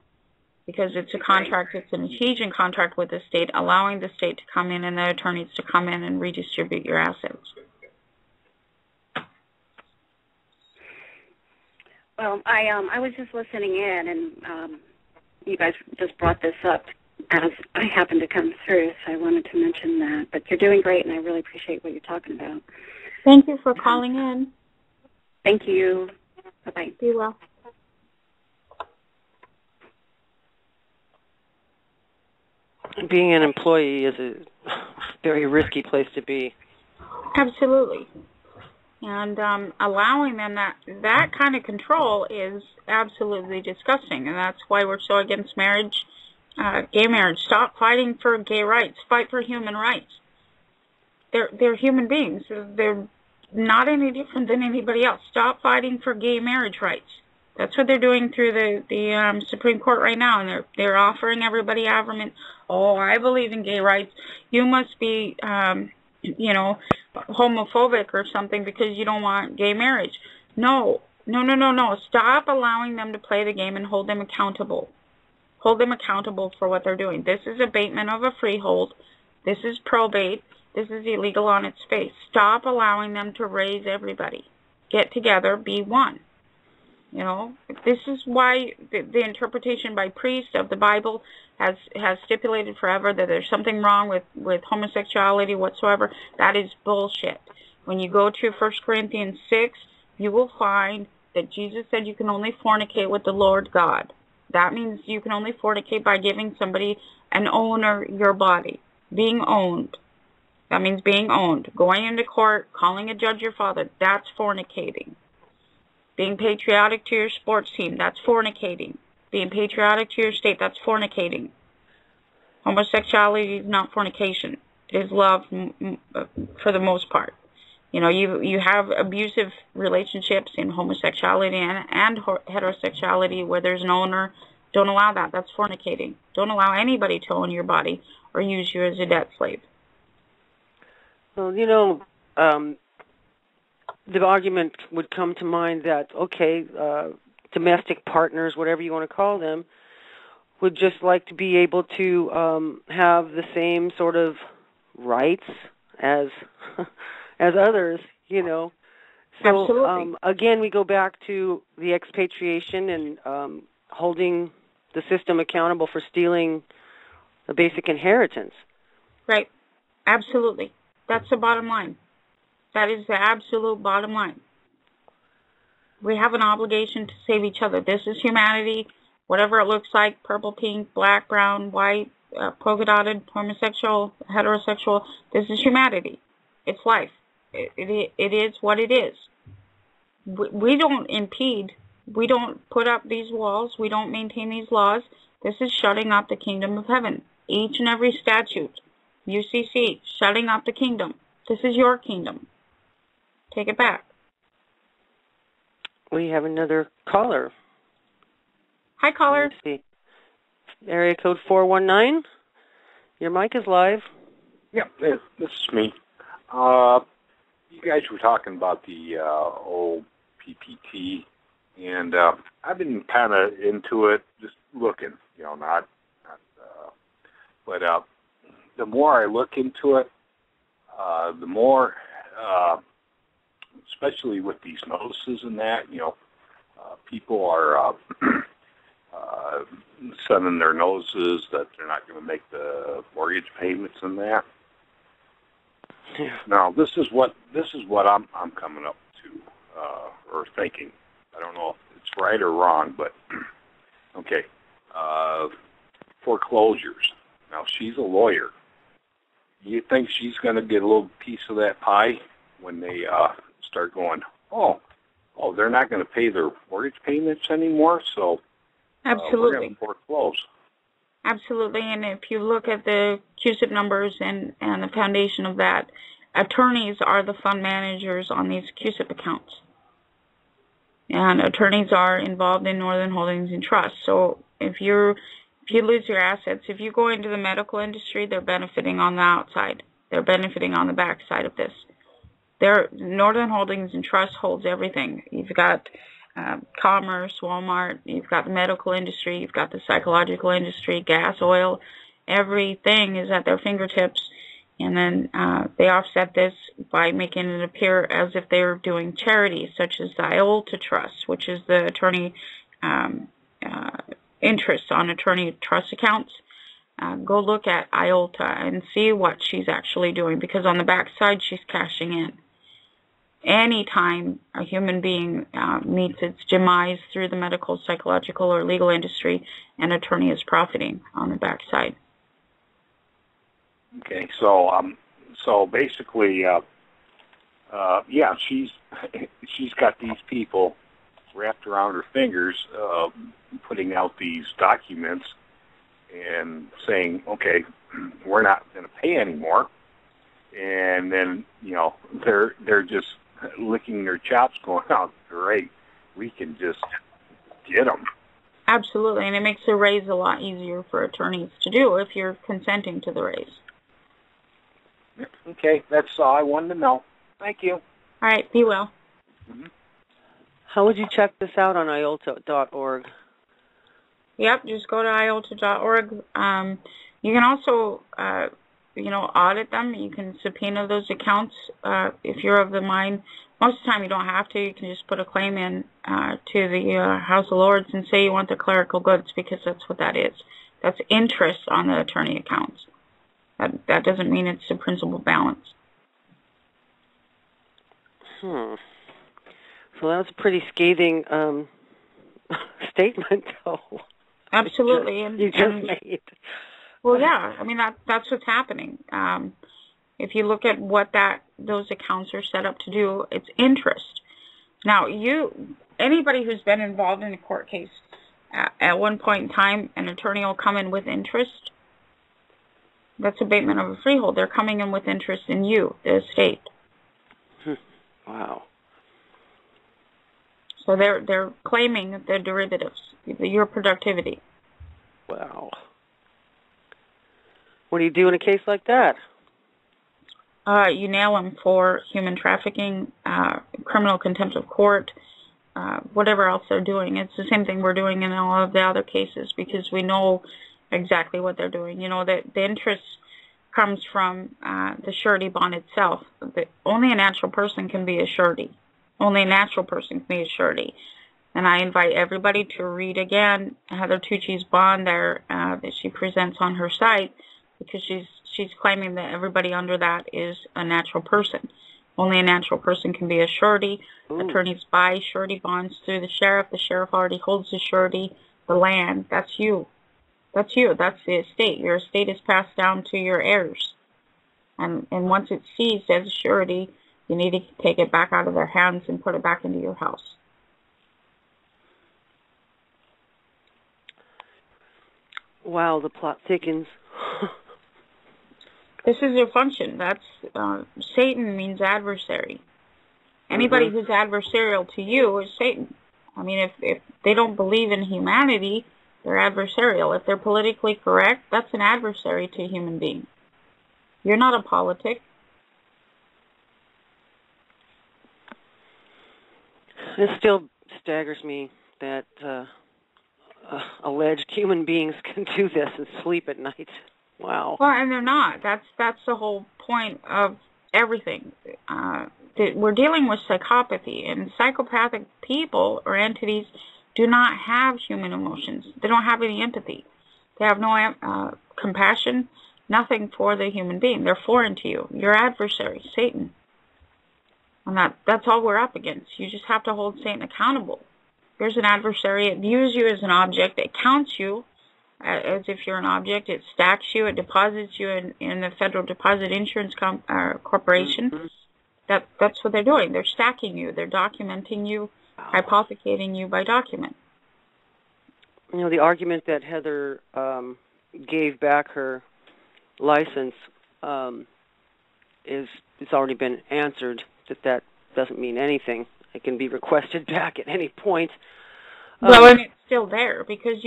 because it's a contract, it's an adhesion contract with the state, allowing the state to come in and the attorneys to come in and redistribute your assets. Well, I was just listening in, and you guys just brought this up as I happened to come through, so I wanted to mention that. But you're doing great, and I really appreciate what you're talking about. Thank you for calling in. Thank you. Bye-bye. Be well. Being an employee is a very risky place to be. Absolutely. And allowing them that kind of control is absolutely disgusting, and that's why we're so against marriage, gay marriage. Stop fighting for gay rights. Fight for human rights. They're human beings. They're not any different than anybody else. Stop fighting for gay marriage rights. That's what they're doing through the Supreme Court right now, and they're offering everybody averment. Oh, I believe in gay rights. You must be, homophobic or something because you don't want gay marriage. No. Stop allowing them to play the game and hold them accountable. Hold them accountable for what they're doing. This is abatement of a freehold. This is probate. This is illegal on its face. Stop allowing them to raise everybody. Get together, be one. This is why the interpretation by priests of the Bible has stipulated forever that there's something wrong with homosexuality whatsoever, that is bullshit. When you go to 1 Corinthians 6, you will find that Jesus said you can only fornicate with the Lord God. That means you can only fornicate by giving somebody an owner your body, being owned. That means being owned. Going into court, calling a judge your father, that's fornicating. Being patriotic to your sports team, that's fornicating. Being patriotic to your state, that's fornicating. Homosexuality is not fornication. It is love for the most part. You know, you have abusive relationships in homosexuality and heterosexuality where there's an owner. Don't allow that. That's fornicating. Don't allow anybody to own your body or use you as a debt slave. Well, you know, the argument would come to mind that, okay, domestic partners, whatever you want to call them, would just like to be able to have the same sort of rights as as others, you know. So, Absolutely. Again, we go back to the expatriation and holding the system accountable for stealing the basic inheritance. Right. Absolutely. That's the bottom line. That is the absolute bottom line. We have an obligation to save each other. This is humanity, whatever it looks like, purple, pink, black, brown, white, polka dotted, homosexual, heterosexual. This is humanity. It's life. It is what it is. We don't impede. We don't put up these walls. We don't maintain these laws. This is shutting up the kingdom of heaven. Each and every statute, UCC, shutting up the kingdom. This is your kingdom. Take it back. We have another caller. Hi, caller. Let's see. Area code 419. Your mic is live. Yeah, this is me. You guys were talking about the old PPT, and I've been kind of into it, just looking, you know, but the more I look into it, the more, especially with these notices and that, you know, people are sending their notices that they're not going to make the mortgage payments and that. Yeah. Now, this is what I'm coming up to or thinking. I don't know if it's right or wrong, but okay. Foreclosures. Now, she's a lawyer. You think she's going to get a little piece of that pie when they start going, oh, they're not going to pay their mortgage payments anymore, so Absolutely. We're going to foreclose. Absolutely, and if you look at the CUSIP numbers and the foundation of that, attorneys are the fund managers on these CUSIP accounts. And attorneys are involved in Northern Holdings and Trust. So if you lose your assets, if you go into the medical industry, they're benefiting on the outside. They're benefiting on the backside of this. Northern Holdings and Trust holds everything. You've got commerce, Walmart, you've got the medical industry, you've got the psychological industry, gas, oil, everything is at their fingertips, and then they offset this by making it appear as if they're doing charities, such as the IOLTA Trust, which is the attorney interest on attorney trust accounts. Go look at IOLTA and see what she's actually doing, because on the backside she's cashing in. Anytime a human being meets its demise through the medical, psychological, or legal industry, an attorney is profiting on the backside. Okay, so basically, yeah, she's got these people wrapped around her fingers, putting out these documents and saying, okay, we're not going to pay anymore, and then, you know, they're just licking their chops, going, oh, great, we can just get them. Absolutely, and it makes the raise a lot easier for attorneys to do if you're consenting to the raise. Okay, that's all I wanted to know. Thank you. All right, be well. Mm-hmm. How would you check this out on IOLTA.org? Yep, just go to IOLTA.org. You can also, audit them. You can subpoena those accounts if you're of the mind. Most of the time you don't have to. You can just put a claim in to the House of Lords and say you want the clerical goods, because that's what that is. That's interest on the attorney accounts. That doesn't mean it's the principal balance. So that's a pretty scathing statement, though. Absolutely. You just made. Well, yeah. I mean, that's what's happening. If you look at what those accounts are set up to do, it's interest. Now, anybody who's been involved in a court case, at one point in time, an attorney will come in with interest. That's abatement of a freehold. They're coming in with interest in you, the estate. Wow. So they're claiming the derivatives, your productivity. Wow. What do you do in a case like that? You nail them for human trafficking, criminal contempt of court, whatever else they're doing. It's the same thing we're doing in all of the other cases because we know exactly what they're doing. You know, the interest comes from the surety bond itself. Only a natural person can be a surety. Only a natural person can be a surety. And I invite everybody to read again Heather Tucci's bond there that she presents on her site, because she's claiming that everybody under that is a natural person. Only a natural person can be a surety. Ooh. Attorneys buy surety bonds through the sheriff. The sheriff already holds the surety. The land, that's you. That's you. That's the estate. Your estate is passed down to your heirs. And once it's seized as a surety, you need to take it back out of their hands and put it back into your house. Wow, the plot thickens. This is your function. That's Satan means adversary. Anybody who's adversarial to you is Satan. I mean, if they don't believe in humanity, they're adversarial. If they're politically correct, that's an adversary to a human being. You're not a politic. It still staggers me that alleged human beings can do this and sleep at night. Wow. Well, and they're not. That's the whole point of everything. We're dealing with psychopathy, and psychopathic people or entities do not have human emotions. They don't have any empathy. They have no compassion, nothing for the human being. They're foreign to you. Your adversary, Satan. And that's all we're up against. You just have to hold Satan accountable. There's an adversary. It views you as an object. It counts you as if you're an object. It stacks you. It deposits you in the Federal Deposit Insurance Corporation. That's what they're doing. They're stacking you. They're documenting you, hypothecating you by document. You know, the argument that Heather gave back her license it's already been answered. That doesn't mean anything. It can be requested back at any point. Well, and it's still there because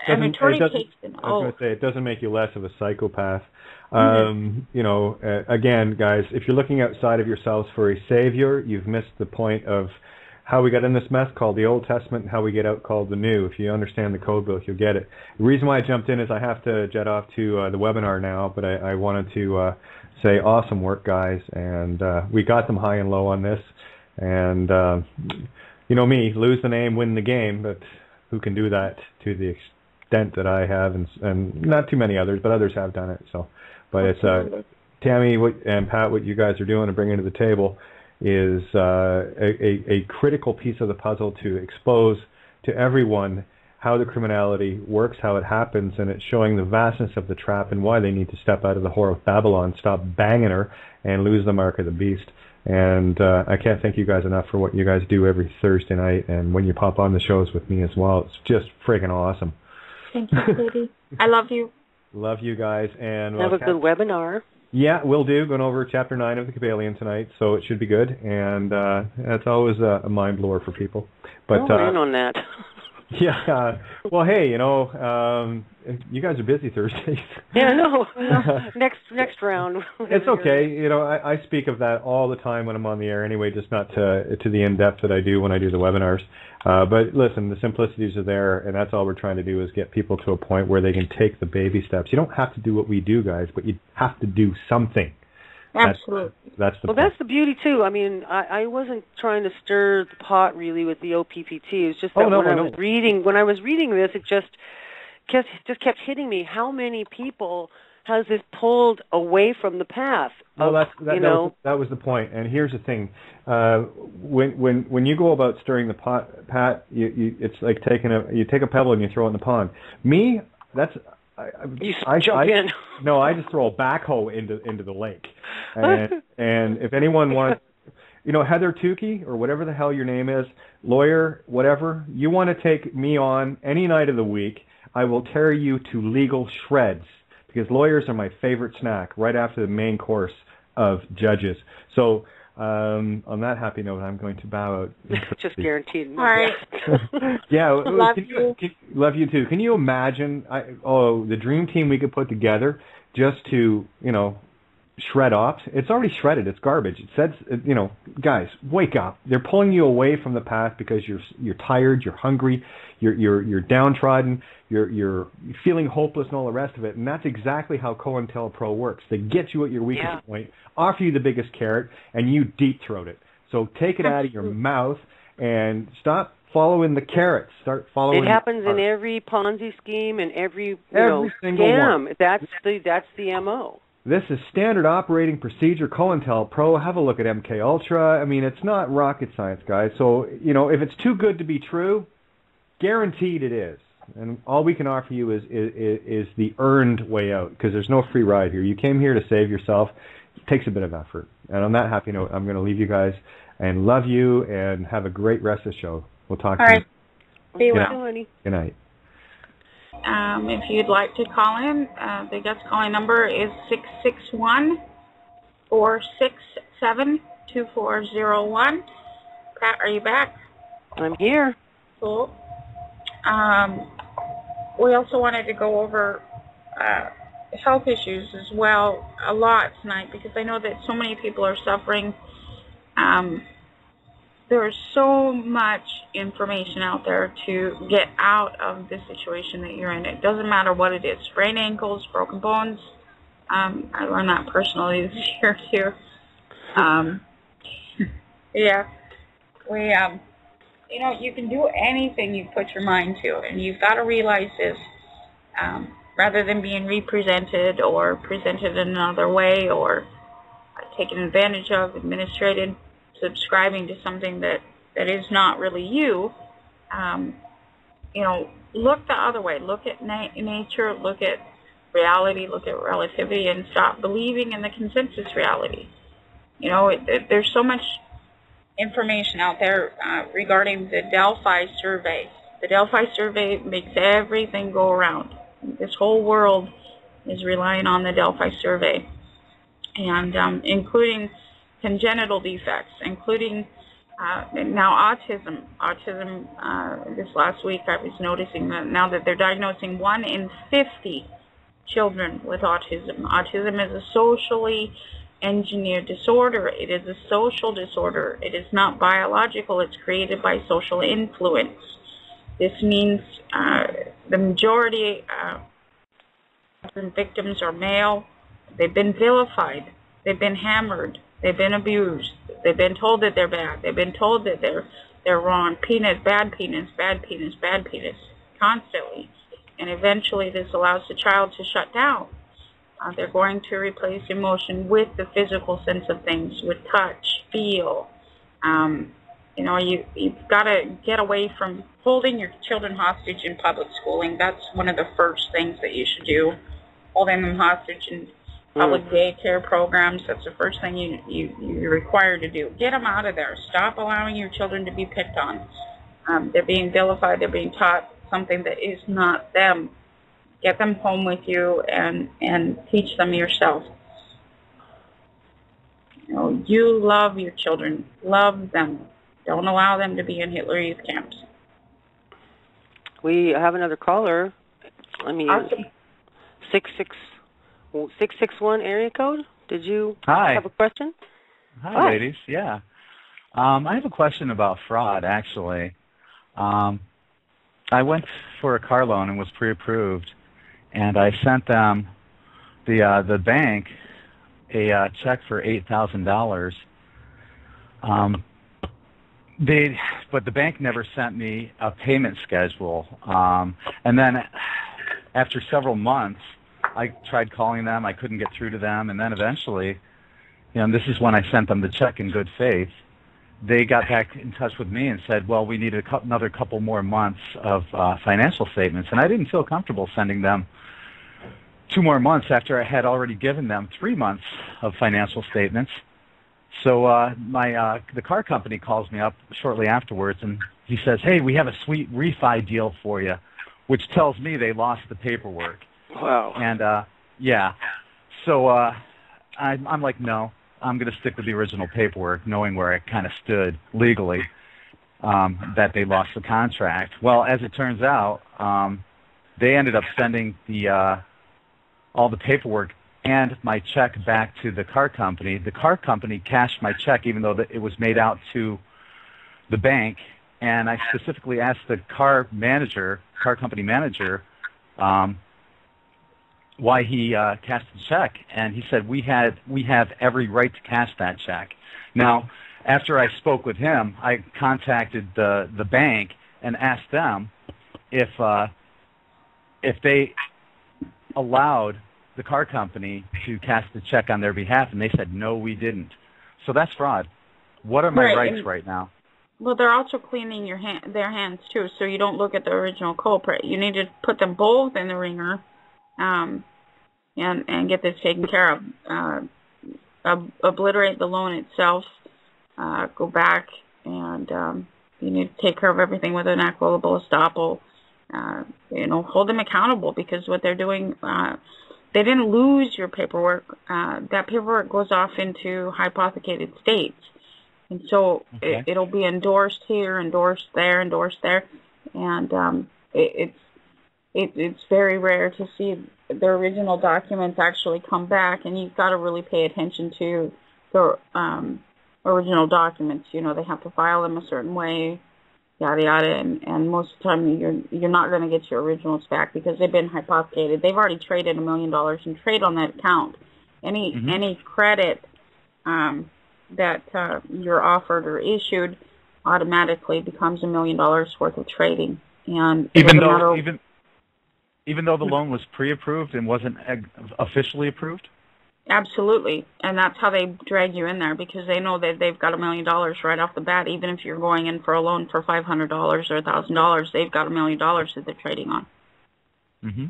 an attorney takes an oath. I was going to say, it doesn't make you less of a psychopath. You know, again, guys, if you're looking outside of yourselves for a savior, you've missed the point of how we got in this mess called the Old Testament and how we get out called the New. If you understand the code book, you'll get it. The reason why I jumped in is I have to jet off to the webinar now, but I wanted to say awesome work, guys, and we got them high and low on this. And you know me, lose the name, win the game, but who can do that to the extent that I have, and not too many others, but others have done it. So, but it's Tami and Pat, what you guys are doing and bringing to the table is a critical piece of the puzzle to expose to everyone how the criminality works, how it happens, and it's showing the vastness of the trap and why they need to step out of the whore of Babylon, stop banging her, and lose the mark of the beast. And I can't thank you guys enough for what you guys do every Thursday night, and when you pop on the shows with me as well. It's just friggin' awesome. Thank you, Katie. I love you. Love you guys. And have a good webinar. Yeah, will do. Going over Chapter 9 of the Kabbalion tonight, so it should be good. And that's always a mind blower for people. But in on that. Yeah. Well, hey, you know, you guys are busy Thursdays. Yeah, no. Next round. It's okay. You know, I speak of that all the time when I'm on the air anyway, just not to the in-depth that I do when I do the webinars. But listen, the simplicities are there, and that's all we're trying to do is get people to a point where they can take the baby steps. You don't have to do what we do, guys, but you have to do something. Absolutely. That's the point. That's the beauty too. I mean, I wasn't trying to stir the pot really with the OPPT. It was just that when I was reading this, it just just kept hitting me. How many people has this pulled away from the path? Well, that was the point. And here's the thing: when you go about stirring the pot, Pat, it's like you take a pebble and you throw it in the pond. Me, that's I jump in. No, I just throw a backhoe into the lake. And if anyone wants, Heather Tukey or whatever the hell your name is, lawyer, whatever, you want to take me on any night of the week, I will tear you to legal shreds, because lawyers are my favorite snack right after the main course of judges. So on that happy note, I'm going to bow out. Just guaranteed. All right. Yeah. Love you. Love you too. Can you imagine the dream team we could put together just to, shred ops? It's already shredded. It's garbage. It says, guys, wake up. They're pulling you away from the path because you're tired, you're hungry, you're downtrodden, you're feeling hopeless and all the rest of it. And that's exactly how COINTELPRO works. They get you at your weakest point, offer you the biggest carrot, and you deep throat it. So take it out of your mouth and stop following the carrots. Start following. It happens in every Ponzi scheme and every single scam. one. That's the MO. This is standard operating procedure, COINTELPRO. Have a look at MK Ultra. I mean, it's not rocket science, guys. So, if it's too good to be true, guaranteed it is. And all we can offer you is the earned way out, because there's no free ride here. You came here to save yourself. It takes a bit of effort. And on that happy note, I'm going to leave you guys and love you and have a great rest of the show. We'll talk to you. All right. Be well. Good night. If you'd like to call in, the guest calling number is 661-467-2401. Pat, are you back? I'm here. Cool. We also wanted to go over health issues as well a lot tonight, because I know that so many people are suffering. There's so much information out there to get out of the situation that you're in. It doesn't matter what it is. Sprained ankles, broken bones. I learned that personally this year too. Yeah. We, you can do anything you put your mind to, and you've got to realize this. Rather than being represented or presented in another way or taken advantage of, administrated, subscribing to something that is not really you, look the other way. Look at nature, look at reality, look at relativity, and stop believing in the consensus reality. There's so much information out there regarding the Delphi survey. The Delphi survey makes everything go around. This whole world is relying on the Delphi survey, and including congenital defects, including now autism. This last week I was noticing that now that they're diagnosing 1 in 50 children with autism. Autism is a socially engineered disorder. It is a social disorder. It is not biological. It's created by social influence. This means the majority of victims are male. They've been vilified. They've been hammered. They've been abused. They've been told that they're bad. They've been told that they're wrong. Penis, bad penis, bad penis, bad penis, constantly. And eventually this allows the child to shut down. They're going to replace emotion with the physical sense of things, with touch, feel. You've got to get away from holding your children hostage in public schooling. That's one of the first things that you should do, holding them hostage in public daycare programs. That's the first thing you're required to do. Get them out of there. Stop allowing your children to be picked on. They're being vilified. They're being taught something that is not them. Get them home with you and teach them yourself. You love your children. Love them. Don't allow them to be in Hitler Youth camps. We have another caller. Awesome. 661 area code. Did you Hi. have a question? Hi, ladies. Yeah. I have a question about fraud, actually. I went for a car loan and was pre-approved, and I sent them, the bank, a check for $8,000. But the bank never sent me a payment schedule. And then after several months, I tried calling them. I couldn't get through to them. And then eventually, and this is when I sent them the check in good faith, they got back in touch with me and said, well, we need another couple more months of financial statements. And I didn't feel comfortable sending them 2 more months after I had already given them 3 months of financial statements. So the car company calls me up shortly afterwards, and he says, hey, we have a sweet refi deal for you, which tells me they lost the paperwork. Wow. And, so I'm like, no, I'm going to stick with the original paperwork, knowing where I kind of stood legally, that they lost the contract. Well, as it turns out, they ended up sending all the paperwork and my check back to the car company. The car company cashed my check, even though it was made out to the bank. And I specifically asked the car company manager, why he cashed the check, and he said we have every right to cash that check. Now, after I spoke with him, I contacted the bank and asked them if they allowed the car company to cash the check on their behalf, and they said no, we didn't. So that's fraud. What are my rights right now? Well, they're also cleaning their hands too, so you don't look at the original culprit. You need to put them both in the ringer. And get this taken care of. Obliterate the loan itself. Go back and you need to take care of everything with an equitable estoppel. Hold them accountable, because what they're doing, they didn't lose your paperwork. That paperwork goes off into hypothecated states. And so it'll be endorsed here, endorsed there, and it's very rare to see the original documents actually come back, and you've got to really pay attention to the original documents. They have to file them a certain way, yada yada, and most of the time you're not going to get your originals back because they've been hypothecated. They've already traded $1 million in trade on that account. Any credit that you're offered or issued automatically becomes $1 million worth of trading. And even though the loan was pre-approved and wasn't officially approved? Absolutely. And that's how they drag you in there, because they know that they've got $1 million right off the bat. Even if you're going in for a loan for $500 or $1,000, they've got $1 million that they're trading on. Mm-hmm.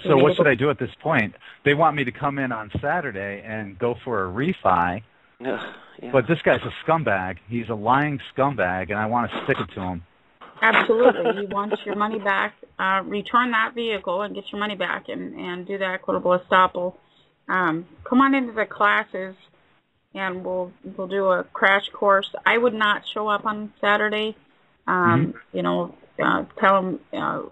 So what should I do at this point? They want me to come in on Saturday and go for a refi, but this guy's a scumbag. He's a lying scumbag, and I want to stick it to him. Absolutely. You want your money back. Return that vehicle and get your money back and do the equitable estoppel. Come on into the classes, and we'll do a crash course. I would not show up on Saturday. Tell them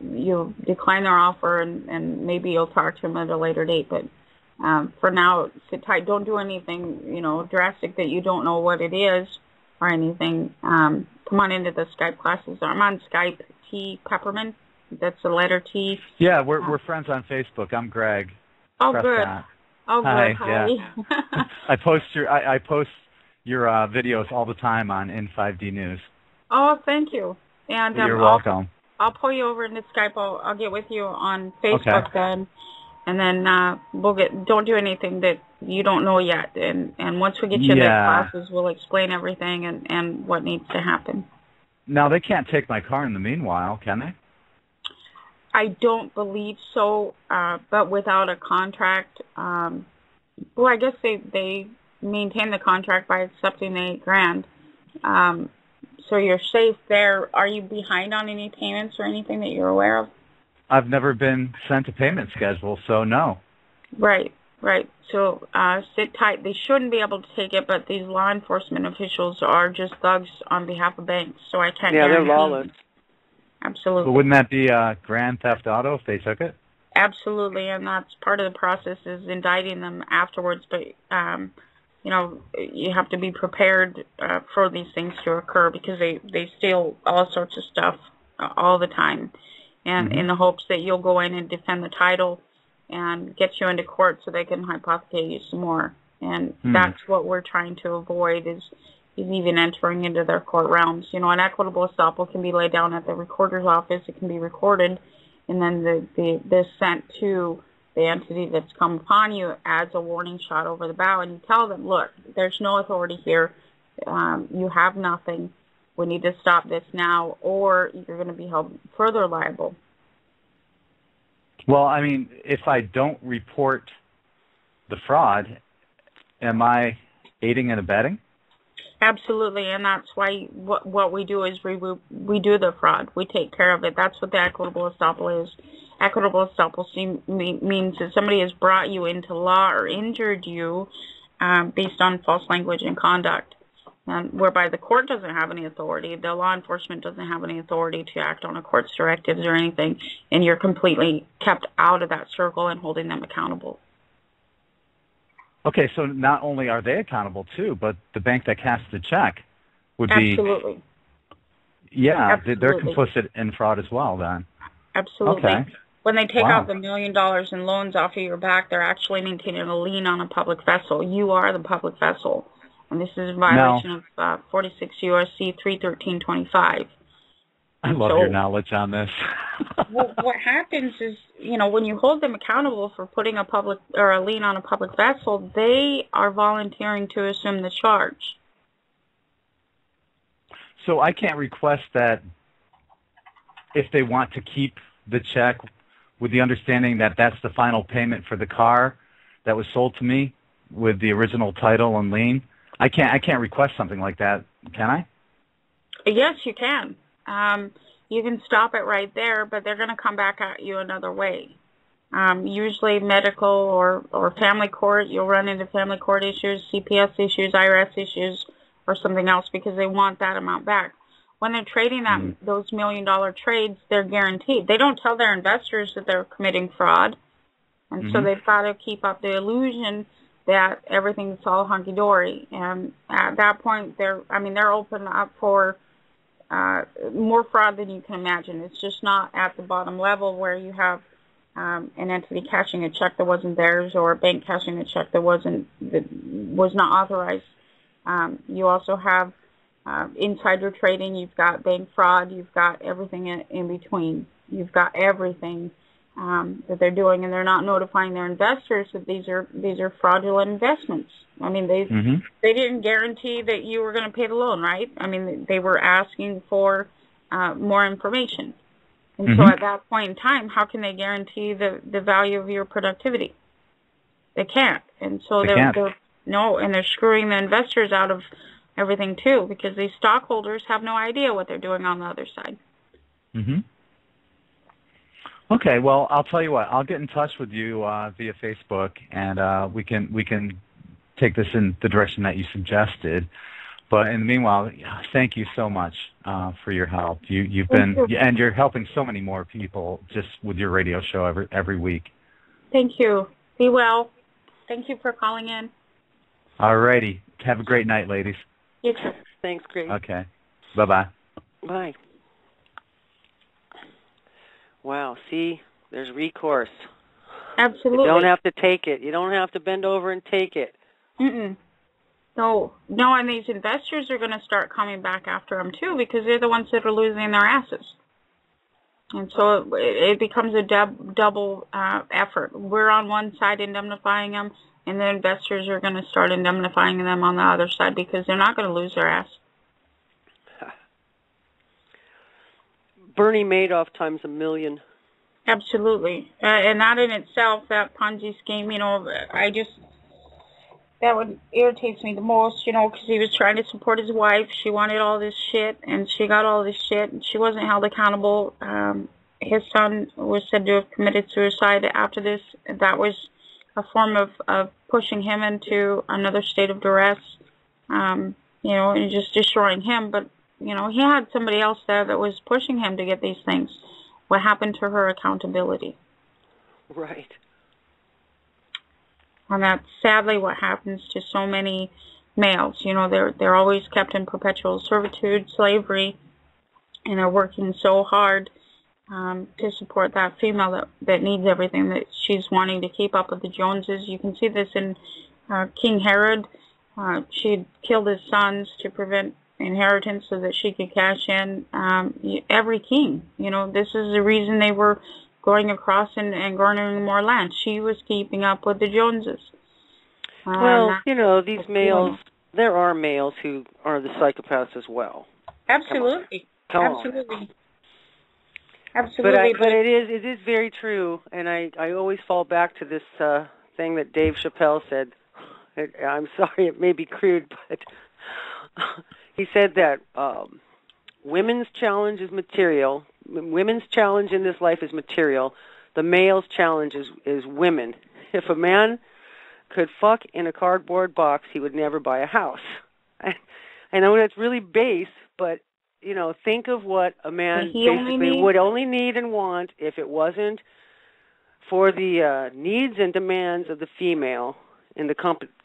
you'll decline their offer, and maybe you'll talk to them at a later date. But for now, sit tight. Don't do anything, drastic that you don't know what it is or anything. Come on into the Skype classes. I'm on Skype, T. Pepperman. That's the letter T. Yeah, we're friends on Facebook. I'm Greg. Oh, good. Oh, good. Hi. Yeah. I post your videos all the time on N5D News. Oh, thank you. And you're welcome. I'll pull you over into Skype. I'll get with you on Facebook then, and then don't do anything that you don't know yet. And once we get you in the classes, we'll explain everything and what needs to happen. Now, they can't take my car in the meanwhile, can they? I don't believe so, but without a contract, well, I guess they maintain the contract by accepting $8,000. So you're safe there. Are you behind on any payments or anything that you're aware of? I've never been sent a payment schedule, so no. Right. So sit tight. They shouldn't be able to take it, but these law enforcement officials are just thugs on behalf of banks, so I can't guarantee. Yeah, they're lawless. Absolutely. But wouldn't that be grand theft auto if they took it? Absolutely, and that's part of the process is indicting them afterwards. But you have to be prepared for these things to occur because they steal all sorts of stuff all the time, and in the hopes that you'll go in and defend the title and get you into court so they can hypothecate you some more. And that's what we're trying to avoid is even entering into their court realms. An equitable estoppel can be laid down at the recorder's office. It can be recorded, and then they're sent to the entity that's come upon you as a warning shot over the bow, and you tell them, look, there's no authority here. You have nothing. We need to stop this now, or you're going to be held further liable. Well, I mean, if I don't report the fraud, am I aiding and abetting? Absolutely, and that's why what we do is we do the fraud. We take care of it. That's what the equitable estoppel is. Equitable estoppel means that somebody has brought you into law or injured you based on false language and conduct, whereby the court doesn't have any authority, the law enforcement doesn't have any authority to act on a court's directives or anything, and you're completely kept out of that circle and holding them accountable. Okay, so not only are they accountable too, but the bank that casts the check would be... Absolutely. Yeah, Absolutely. They're complicit in fraud as well then. Absolutely. Okay. When they take Wow. out the $1 million in loans off of your back, they're actually maintaining a lien on a public vessel. You are the public vessel. And this is a violation of 46 U.S.C. 313.25. I love your knowledge on this. Well, what happens is, when you hold them accountable for putting a lien on a public vessel, they are volunteering to assume the charge. So I can't request that if they want to keep the check with the understanding that that's the final payment for the car that was sold to me with the original title and lien. I can't request something like that, can I? Yes, you can. You can stop it right there, but they're going to come back at you another way. Usually medical or family court, you'll run into family court issues, CPS issues, IRS issues, or something else because they want that amount back. When they're trading those $1 million trades, they're guaranteed. They don't tell their investors that they're committing fraud, and so they've got to keep up the illusion that everything's all hunky-dory. And at that point, they're open up for more fraud than you can imagine. It's just not at the bottom level where you have an entity cashing a check that wasn't theirs or a bank cashing a check that was not authorized. You also have insider trading. You've got bank fraud. You've got everything in between. You've got everything that they're doing, and they're not notifying their investors that these are fraudulent investments. I mean, they didn't guarantee that you were going to pay the loan, right? I mean, they were asking for more information. And so at that point in time, how can they guarantee the value of your productivity? They can't. And so they're screwing the investors out of everything too, because these stockholders have no idea what they're doing on the other side. Okay, well, I'll tell you what. I'll get in touch with you via Facebook, and we can take this in the direction that you suggested. But in the meanwhile, thank you so much for your help. You've been, and you're helping so many more people just with your radio show every week. Thank you. Be well. Thank you for calling in. All righty. Have a great night, ladies. You too. Thanks, Grace. Okay. Bye-bye. Bye. Wow, see, there's recourse. Absolutely. You don't have to take it. You don't have to bend over and take it. No, and these investors are going to start coming back after them too because they're the ones that are losing their asses. And so it becomes a double effort. We're on one side indemnifying them, and the investors are going to start indemnifying them on the other side because they're not going to lose their ass. Bernie Madoff times 1,000,000. Absolutely. And that in itself, that Ponzi scheme, that would irritates me the most, because he was trying to support his wife. She wanted all this shit, and she got all this shit, and she wasn't held accountable. His son was said to have committed suicide after this. That was a form of pushing him into another state of duress, and just destroying him. But, he had somebody else there that was pushing him to get these things. What happened to her accountability? Right. And that's sadly what happens to so many males. They're always kept in perpetual servitude, slavery, and they're working so hard to support that female that needs everything, that she's wanting to keep up with the Joneses. You can see this in King Herod. She killed his sons to prevent inheritance so that she could cash in. Every king, this is the reason they were going across and garnering more land. She was keeping up with the Joneses. Well, these males, there are males who are the psychopaths as well. Absolutely. Come Absolutely. on. Absolutely. But it is very true, and I always fall back to this thing that Dave Chappelle said. I'm sorry, it may be crude, but he said that women's challenge is material. Women's challenge in this life is material. The male's challenge is women. If a man could fuck in a cardboard box, he would never buy a house. I know that's really base, but think of what a man basically would only need and want if it wasn't for the needs and demands of the female in the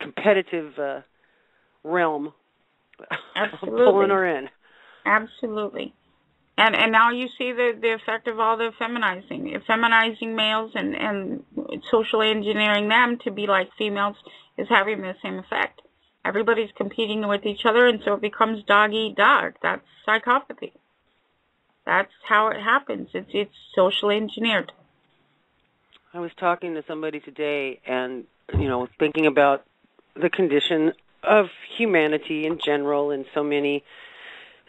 competitive realm. Absolutely. Pulling her in. Absolutely. And now you see the effect of all the feminizing males and socially engineering them to be like females is having the same effect. Everybody's competing with each other, and so it becomes dog eat dog. That's psychopathy. That's how it happens. It's socially engineered. I was talking to somebody today, and thinking about the condition of humanity in general, and so many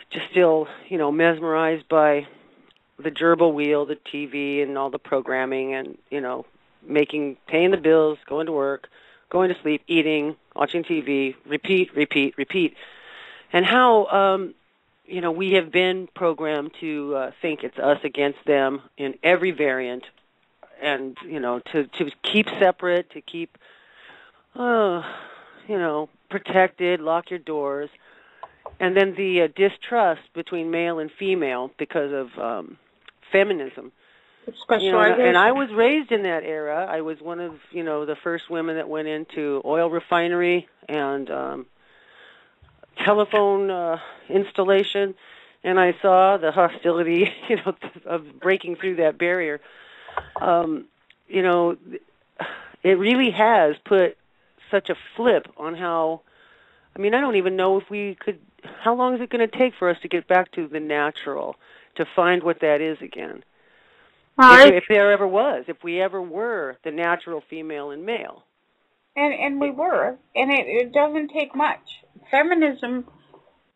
just still, mesmerized by the gerbil wheel, the TV, and all the programming, and paying the bills, going to work, going to sleep, eating, watching TV, repeat, and how we have been programmed to think it's us against them in every variant, and to keep separate, to keep protected, lock your doors. And then the distrust between male and female because of feminism. And I was raised in that era. I was one of, the first women that went into oil refinery and telephone installation, and I saw the hostility, of breaking through that barrier. It really has put such a flip on how, I don't even know if we could, how long is it going to take for us to get back to the natural, to find what that is again? If there ever was, if we ever were the natural female and male. And we were, and it doesn't take much. Feminism,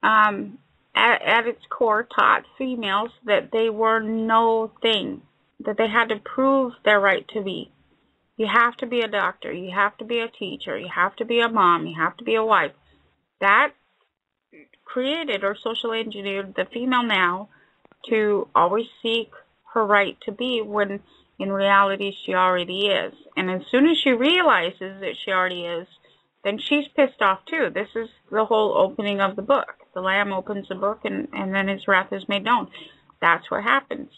at its core, taught females that they were no thing, that they had to prove their right to be. You have to be a doctor, you have to be a teacher, you have to be a mom, you have to be a wife. That created or socially engineered the female now to always seek her right to be when in reality she already is. And as soon as she realizes that she already is, then she's pissed off too. This is the whole opening of the book. The Lamb opens the book and then his wrath is made known. That's what happens.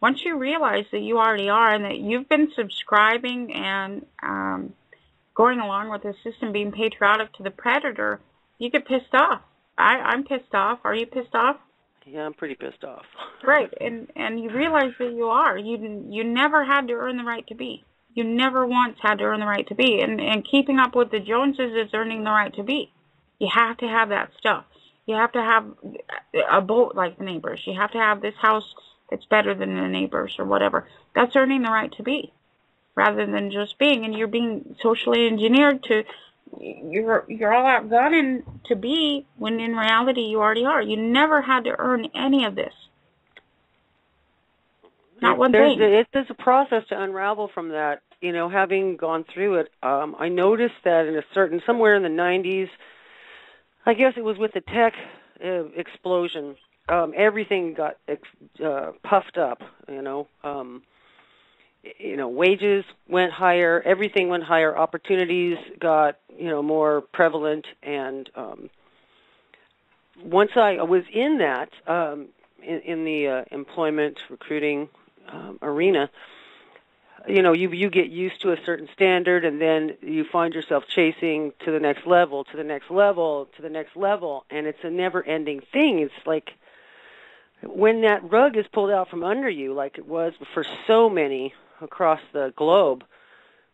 Once you realize that you already are and that you've been subscribing and going along with the system, being patriotic to the predator, you get pissed off. I'm pissed off. Are you pissed off? Yeah, I'm pretty pissed off. Right, and you realize that you are. You never had to earn the right to be. You never once had to earn the right to be. And keeping up with the Joneses is earning the right to be. You have to have that stuff. You have to have a boat like the neighbors. You have to have this house that's better than the neighbors or whatever. That's earning the right to be, rather than just being. And you're being socially engineered to, you're all out gunning to be, when in reality you already are. You never had to earn any of this. Not one thing. There's a process to unravel from that. Having gone through it, I noticed that somewhere in the 90s, I guess it was with the tech explosion, everything got puffed up, wages went higher, everything went higher, opportunities got, more prevalent, and once I was in that, in the employment recruiting arena, you get used to a certain standard, and then you find yourself chasing to the next level, to the next level, to the next level, and it's a never-ending thing. It's like when that rug is pulled out from under you, like it was for so many across the globe.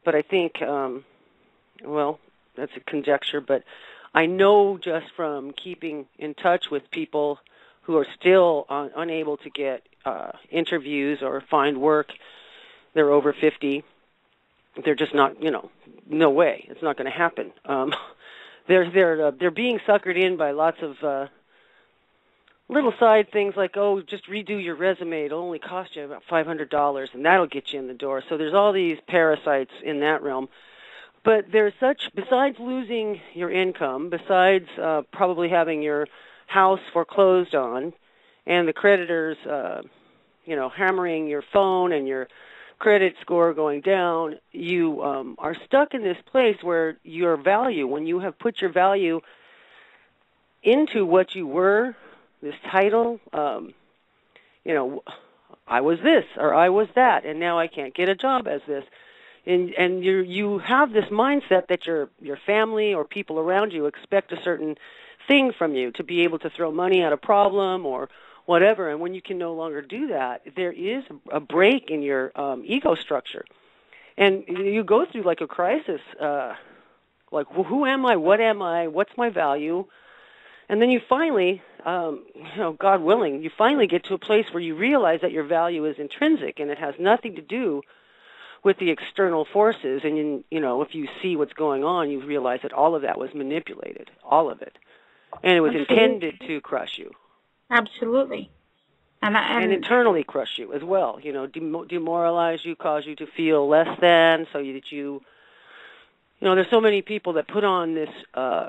But I think, that's a conjecture, but I know just from keeping in touch with people who are still unable to get interviews or find work they're over 50. They're just not, no way. It's not going to happen. They're being suckered in by lots of little side things like, oh, just redo your resume. It'll only cost you about $500, and that'll get you in the door. So there's all these parasites in that realm. But there's besides losing your income, besides probably having your house foreclosed on, and the creditors, hammering your phone and your credit score going down, you are stuck in this place where your value, when you have put your value into what you were, this title, I was this or I was that, and now I can't get a job as this. And you have this mindset that your family or people around you expect a certain thing from you to be able to throw money at a problem or whatever. And when you can no longer do that, there is a break in your ego structure. And you go through like a crisis, like, well, who am I? What am I? What's my value? And then you finally, God willing, you finally get to a place where you realize that your value is intrinsic and it has nothing to do with the external forces. And, if you see what's going on, you realize that all of that was manipulated, all of it. And it was intended to crush you. Absolutely. And internally crush you as well, demoralize you, cause you to feel less than, so that you there's so many people that put on this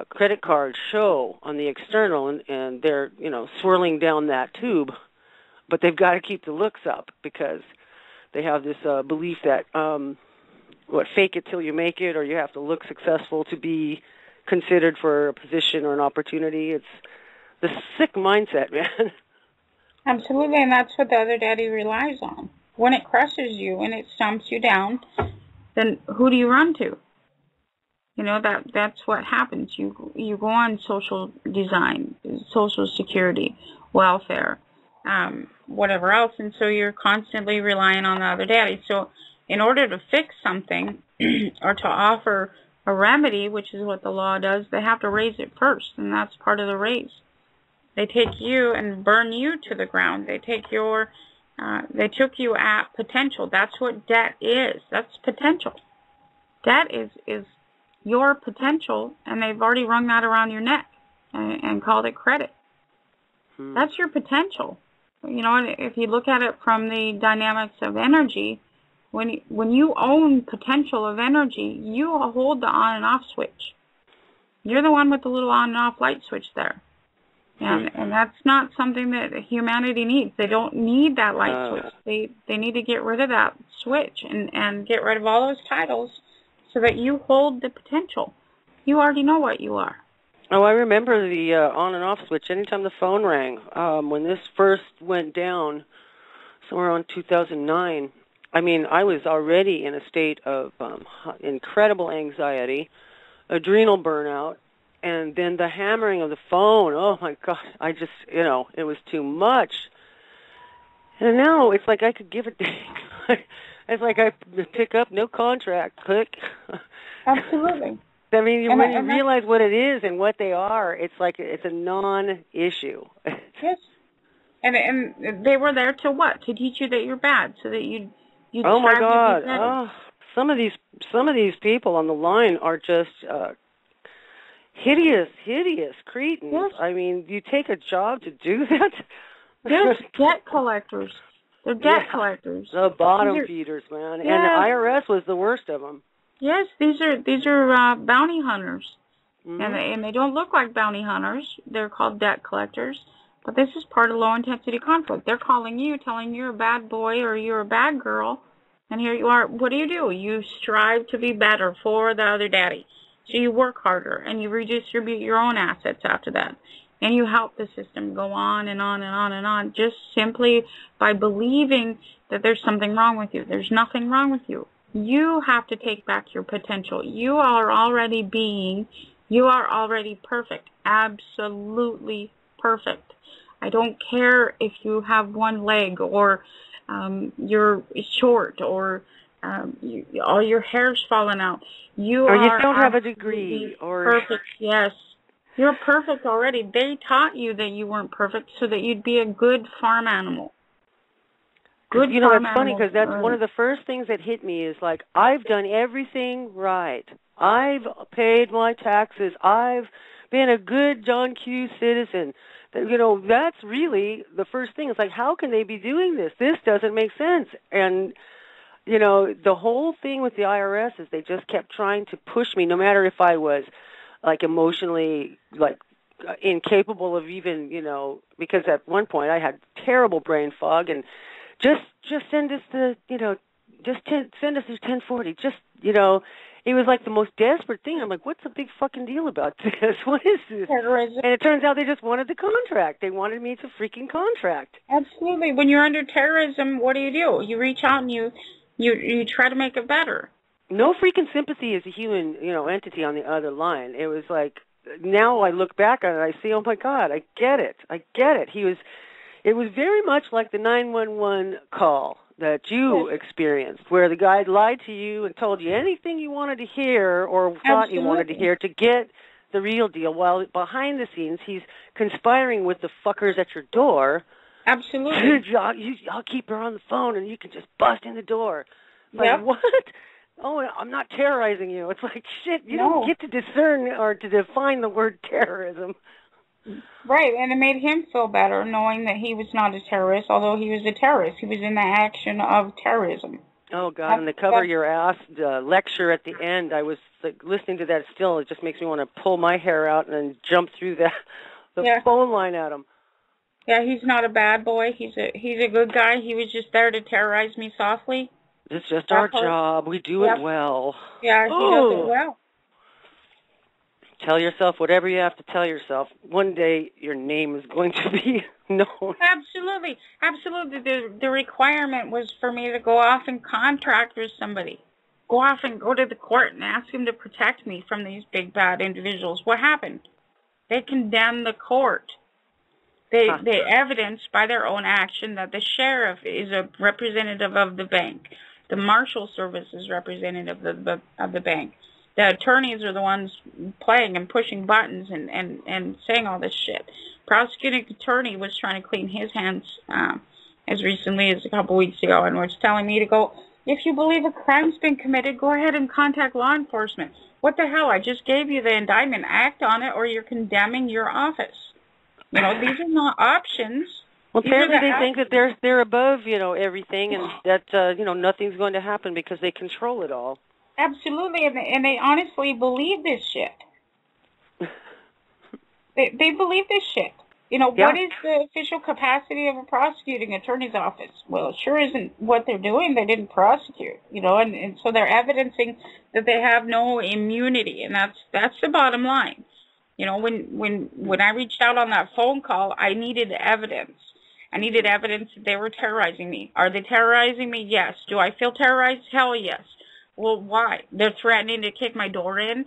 credit card show on the external, and they're, swirling down that tube, but they've got to keep the looks up because they have this belief that, fake it till you make it, or you have to look successful to be considered for a position or an opportunity. It's the sick mindset, man. Absolutely, and that's what the other daddy relies on. When it crushes you and it stomps you down, then who do you run to? That's what happens. You go on social design, social security, welfare, whatever else, and so you're constantly relying on the other daddy. So in order to fix something or to offer a remedy, which is what the law does, they have to raise it first, and that's part of the raise. They take you and burn you to the ground. They took you at potential. That's what debt is. That's potential. Debt is your potential, and they've already rung that around your neck and called it credit. That's your potential. If you look at it from the dynamics of energy, when you own potential of energy, you hold the on and off switch. You're the one with the little on and off light switch there. And that's not something that humanity needs. They don't need that light switch. They need to get rid of that switch and get rid of all those titles so that you hold the potential. You already know what you are. Oh, I remember the on and off switch. Anytime the phone rang, when this first went down, somewhere around 2009, I was already in a state of incredible anxiety, adrenal burnout, and then the hammering of the phone. Oh, my God. I just, it was too much. And now it's like I could give a dang. It's like I pick up, no contract, click. Absolutely. When you realize what it is and what they are, it's like it's a non-issue. Yes. And they were there to what? To teach you that you're bad, so that you'd oh my God! Oh, some of these people on the line are just hideous cretins. Yes. You take a job to do that? Yes, debt collectors. They're debt collectors. The bottom feeders, man. Yeah. And the IRS was the worst of them. Yes, these are bounty hunters, mm-hmm. and they don't look like bounty hunters. They're called debt collectors, but this is part of low intensity conflict. They're calling you, telling you're a bad boy or you're a bad girl, and here you are. What do? You strive to be better for the other daddy, so you work harder and you redistribute your own assets after that, and you help the system go on and on and on and on, just simply by believing that there's something wrong with you. There's nothing wrong with you. You have to take back your potential. You are already perfect. Absolutely perfect. I don't care if you have one leg or you're short or all your hair's fallen out. You don't have a degree or perfect. Yes. You're perfect already. They taught you that you weren't perfect so that you'd be a good farm animal. Good You know, farm it's funny animals because that's are one of the first things that hit me is like, I've done everything right. I've paid my taxes. I've been a good John Q citizen. You know, that's really the first thing. It's like, how can they be doing this? This doesn't make sense. And, you know, the whole thing with the IRS is they just kept trying to push me, no matter if I was, like, emotionally, like, incapable of even, you know, because at one point I had terrible brain fog, and just send us the, you know, send us the 1040. Just, you know, it was like the most desperate thing. I'm like, what's the big fucking deal about this? What is this? terrorism. And it turns out they just wanted the contract. They wanted me to freaking contract. Absolutely. When you're under terrorism, what do? You reach out and you try to make it better. No freaking sympathy as a human, you know, entity on the other line. It was like, now I look back on it, I see, oh my God, I get it. It was very much like the 911 call that you experienced, where the guy lied to you and told you anything you wanted to hear or thought you wanted to hear to get the real deal, while behind the scenes he's conspiring with the fuckers at your door. Absolutely. I'll keep her on the phone and you can just bust in the door. Like, what? Oh, I'm not terrorizing you. It's like, shit, you don't get to discern or to define the word terrorism. Right, and it made him feel better knowing that he was not a terrorist, although he was a terrorist. He was in the action of terrorism. Oh, God, and the cover your ass lecture at the end, I was like, listening to that still. It just makes me want to pull my hair out and then jump through the phone line at him. Yeah, he's not a bad boy. He's a good guy. He was just there to terrorize me softly. It's just our job. We do it well. Yeah, he does it well. Tell yourself whatever you have to tell yourself. One day your name is going to be known. Absolutely. Absolutely. The requirement was for me to go off and contract with somebody. Go off and go to the court and ask him to protect me from these big bad individuals. What happened? They condemned the court. They evidenced by their own action that the sheriff is a representative of the bank. The marshal service is representative of the bank. The attorneys are the ones playing and pushing buttons and saying all this shit. Prosecuting attorney was trying to clean his hands as recently as a couple weeks ago and was telling me to go, if you believe a crime's been committed, go ahead and contact law enforcement. What the hell? I just gave you the indictment. Act on it or you're condemning your office. You know, these are not options. Well, apparently they think that they're above, you know, everything and that, you know, nothing's going to happen because they control it all. Absolutely, and they honestly believe this shit. they believe this shit. You know, what is the official capacity of a prosecuting attorney's office? Well, it sure isn't what they're doing. They didn't prosecute, you know, and so they're evidencing that they have no immunity, and that's the bottom line. You know, when I reached out on that phone call, I needed evidence. I needed evidence that they were terrorizing me. Are they terrorizing me? Yes. Do I feel terrorized? Hell yes. Well, why? They're threatening to kick my door in.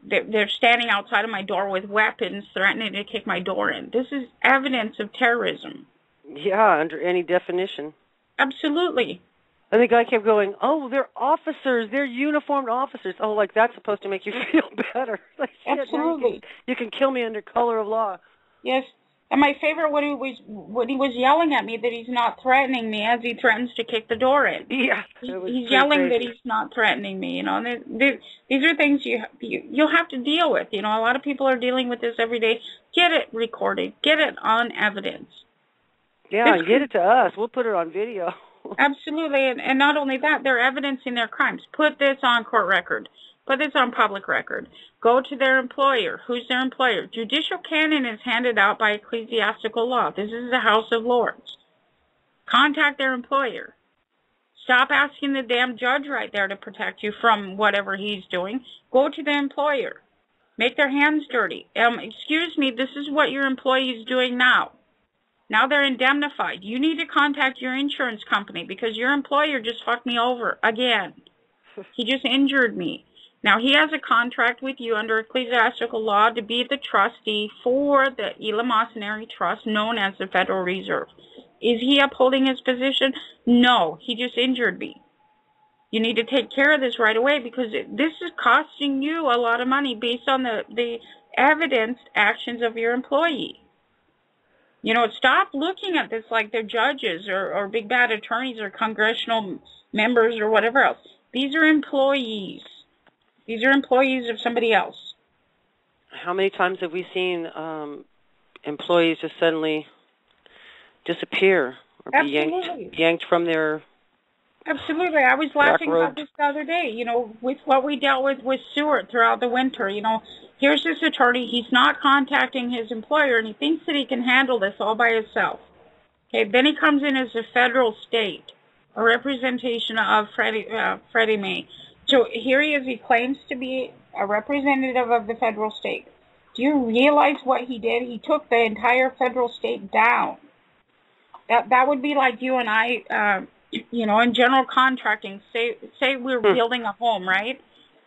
They're standing outside of my door with weapons, threatening to kick my door in. This is evidence of terrorism. Yeah, under any definition. Absolutely. And the guy kept going, oh, they're officers. They're uniformed officers. Oh, like that's supposed to make you feel better. Like, absolutely. You can kill me under color of law. Yes. And my favorite, when he was yelling at me that he's not threatening me as he threatens to kick the door in. Yeah, he's yelling that he's not threatening me. You know, these are things you'll have to deal with. You know, a lot of people are dealing with this every day. Get it recorded. Get it on evidence. Yeah, and get it to us. We'll put it on video. Absolutely, and not only that, they're evidencing their crimes. Put this on court record. Put this on public record. Go to their employer. Who's their employer? Judicial canon is handed out by ecclesiastical law. This is the House of Lords. Contact their employer. Stop asking the damn judge right there to protect you from whatever he's doing. Go to the employer. Make their hands dirty. Excuse me, this is what your employee is doing now. Now they're indemnified. You need to contact your insurance company because your employer just fucked me over again. He just injured me. Now, he has a contract with you under ecclesiastical law to be the trustee for the eleemosynary trust known as the Federal Reserve. Is he upholding his position? No, he just injured me. You need to take care of this right away because this is costing you a lot of money based on the evidenced actions of your employee. You know, stop looking at this like they're judges or big bad attorneys or congressional members or whatever else. These are employees. These are employees of somebody else. How many times have we seen employees just suddenly disappear or be yanked from their... Absolutely. I was laughing about this the other day, you know, with what we dealt with Stewart throughout the winter. You know, here's this attorney. He's not contacting his employer, and he thinks that he can handle this all by himself. Okay, then he comes in as a federal state, a representation of Freddie Mae. So here he is. He claims to be a representative of the federal state. Do you realize what he did? He took the entire federal state down. That would be like you and I... you know, in general contracting, say we're building a home, right?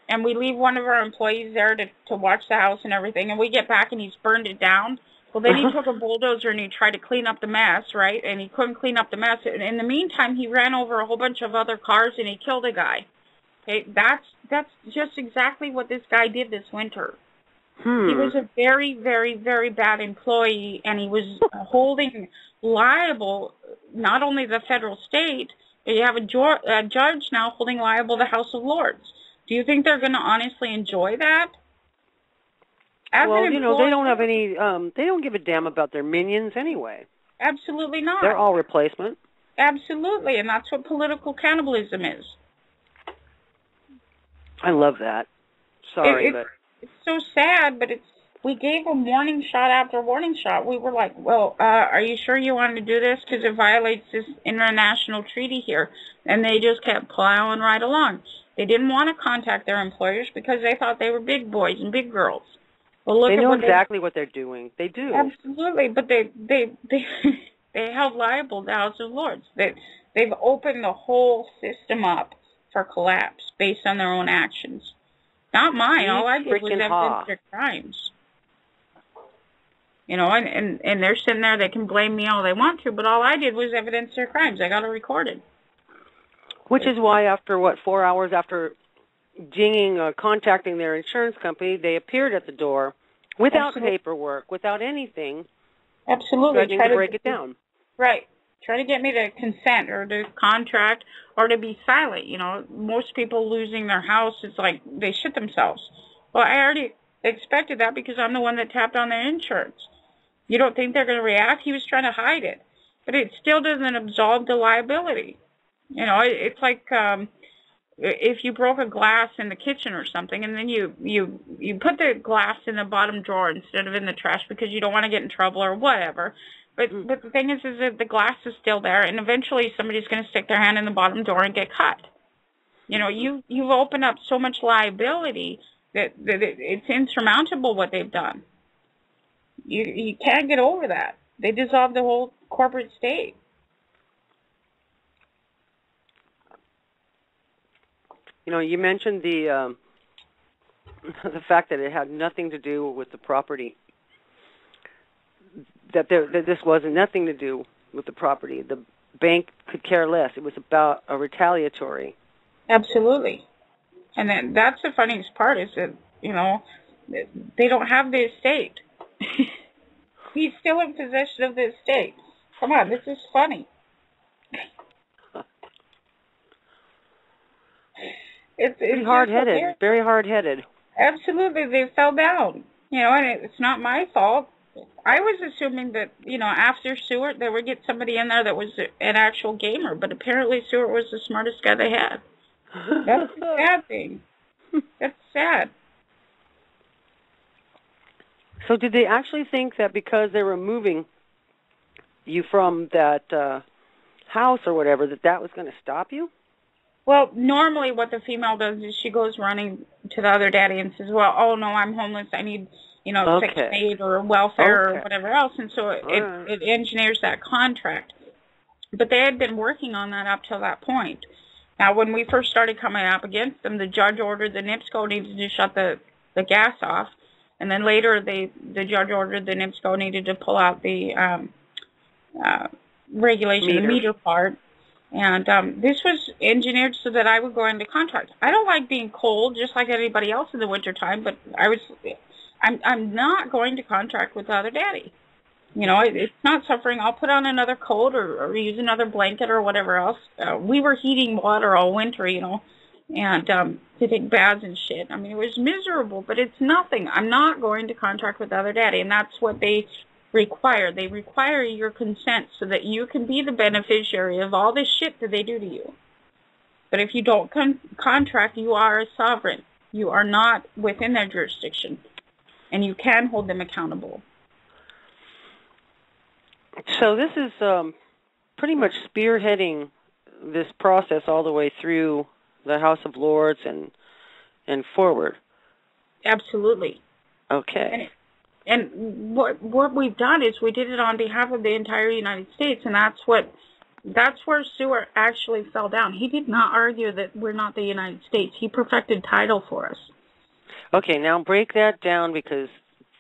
And we leave one of our employees there to watch the house and everything, and we get back and he's burned it down. Well, then he took a bulldozer and he tried to clean up the mess, right? And he couldn't clean up the mess. In the meantime, he ran over a whole bunch of other cars and he killed a guy. Okay, that's just exactly what this guy did this winter. He was a very, very, very bad employee, and he was holding liable not only the federal state, but you have a judge now holding liable the House of Lords. Do you think they're going to honestly enjoy that? Well, you know, they don't have any, they don't give a damn about their minions anyway. Absolutely not. They're all replacement. Absolutely, and that's what political cannibalism is. I love that. Sorry, but... It's so sad, but we gave them warning shot after warning shot. We were like, well, are you sure you want to do this? Because it violates this international treaty here. And they just kept plowing right along. They didn't want to contact their employers because they thought they were big boys and big girls. Well, look, they know exactly what they're doing. They do. Absolutely, but they held liable the House of Lords. They've opened the whole system up for collapse based on their own actions. Not mine. All I did was evidence their crimes. You know, and they're sitting there, they can blame me all they want to, but all I did was evidence their crimes. I got it recorded. Which is why after, 4 hours after contacting their insurance company, they appeared at the door without paperwork, without anything. Absolutely. Trying to break it down. Right. Try to get me to consent or to contract or to be silent. You know, most people losing their house, it's like they shit themselves. Well, I already expected that because I'm the one that tapped on their insurance. You don't think they're going to react? He was trying to hide it. But it still doesn't absolve the liability. You know, it's like if you broke a glass in the kitchen or something and then you put the glass in the bottom drawer instead of in the trash because you don't want to get in trouble or whatever. But the thing is that the glass is still there, and eventually somebody's going to stick their hand in the bottom drawer and get cut. You know, you've opened up so much liability that it's insurmountable what they've done. You can't get over that. They dissolved the whole corporate state. You know, you mentioned the fact that it had nothing to do with the property. That this wasn't nothing to do with the property. The bank could care less. It was about a retaliatory. Absolutely. And then that's the funniest part is that, you know, they don't have the estate. He's still in possession of the estate. Come on, this is funny. It's hard-headed, very hard-headed. Absolutely, they fell down. You know, and it's not my fault. I was assuming that, you know, after Stewart, they would get somebody in there that was an actual gamer, but apparently Stewart was the smartest guy they had. That's a sad thing. That's sad. So did they actually think that because they were moving you from that house or whatever, that was going to stop you? Well, normally what the female does is she goes running to the other daddy and says, well, oh, no, I'm homeless. I need, you know, Section 8 or welfare or whatever else. And so it engineers that contract. But they had been working on that up till that point. Now, when we first started coming up against them, the judge ordered the NIPSCO needed to shut the gas off. And then later, the judge ordered the NIPSCO needed to pull out the regulation, the meter part. And this was engineered so that I would go into contract. I don't like being cold, just like anybody else in the wintertime, but I'm not going to contract with the other daddy. It's not suffering. I'll put on another coat or use another blanket or whatever else. We were heating water all winter, and to take baths and shit. I mean, it was miserable, but it's nothing. I'm not going to contract with Other Daddy, and that's what they require. They require your consent so that you can be the beneficiary of all this shit that they do to you. But if you don't contract, you are a sovereign. You are not within their jurisdiction, and you can hold them accountable. So this is pretty much spearheading this process all the way through the House of Lords and forward. Absolutely. Okay. And what we've done is we did it on behalf of the entire United States, and that's where Stewart actually fell down. He did not argue that we're not the United States. He perfected title for us. Okay, now break that down, because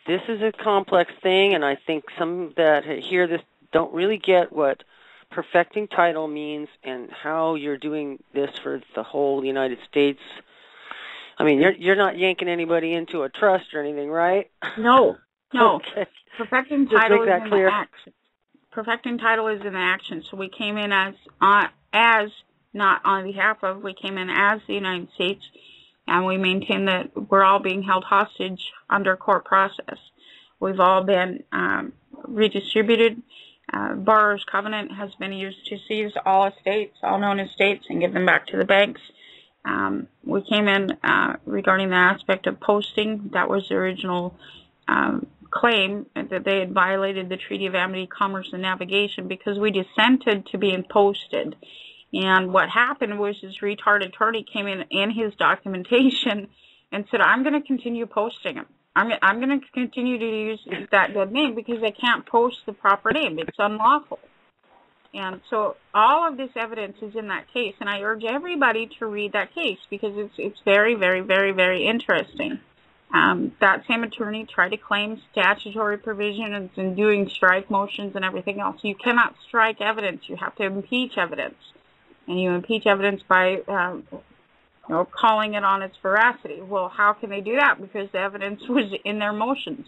this is a complex thing, and I think some that hear this don't really get what perfecting title means and how you're doing this for the whole United States. I mean, you're not yanking anybody into a trust or anything, right? No. Okay. Perfecting title is in clear. the action. Perfecting title is in the action. So we came in as not on behalf of, we came in as the United States, and we maintain that we're all being held hostage under court process. We've all been redistributed. Borrower's covenant has been used to seize all estates, all known estates, and give them back to the banks. We came in regarding the aspect of posting. That was the original claim, that they had violated the Treaty of Amity, Commerce, and Navigation because we dissented to being posted. And what happened was this retarded attorney came in his documentation and said, I'm going to continue posting them. I'm going to continue to use that good name because I can't post the proper name. It's unlawful. And so all of this evidence is in that case, and I urge everybody to read that case because it's very, very, very, very interesting. That same attorney tried to claim statutory provisions and doing strike motions and everything else. You cannot strike evidence. You have to impeach evidence. And you impeach evidence by calling it on its veracity. Well, how can they do that? Because the evidence was in their motions.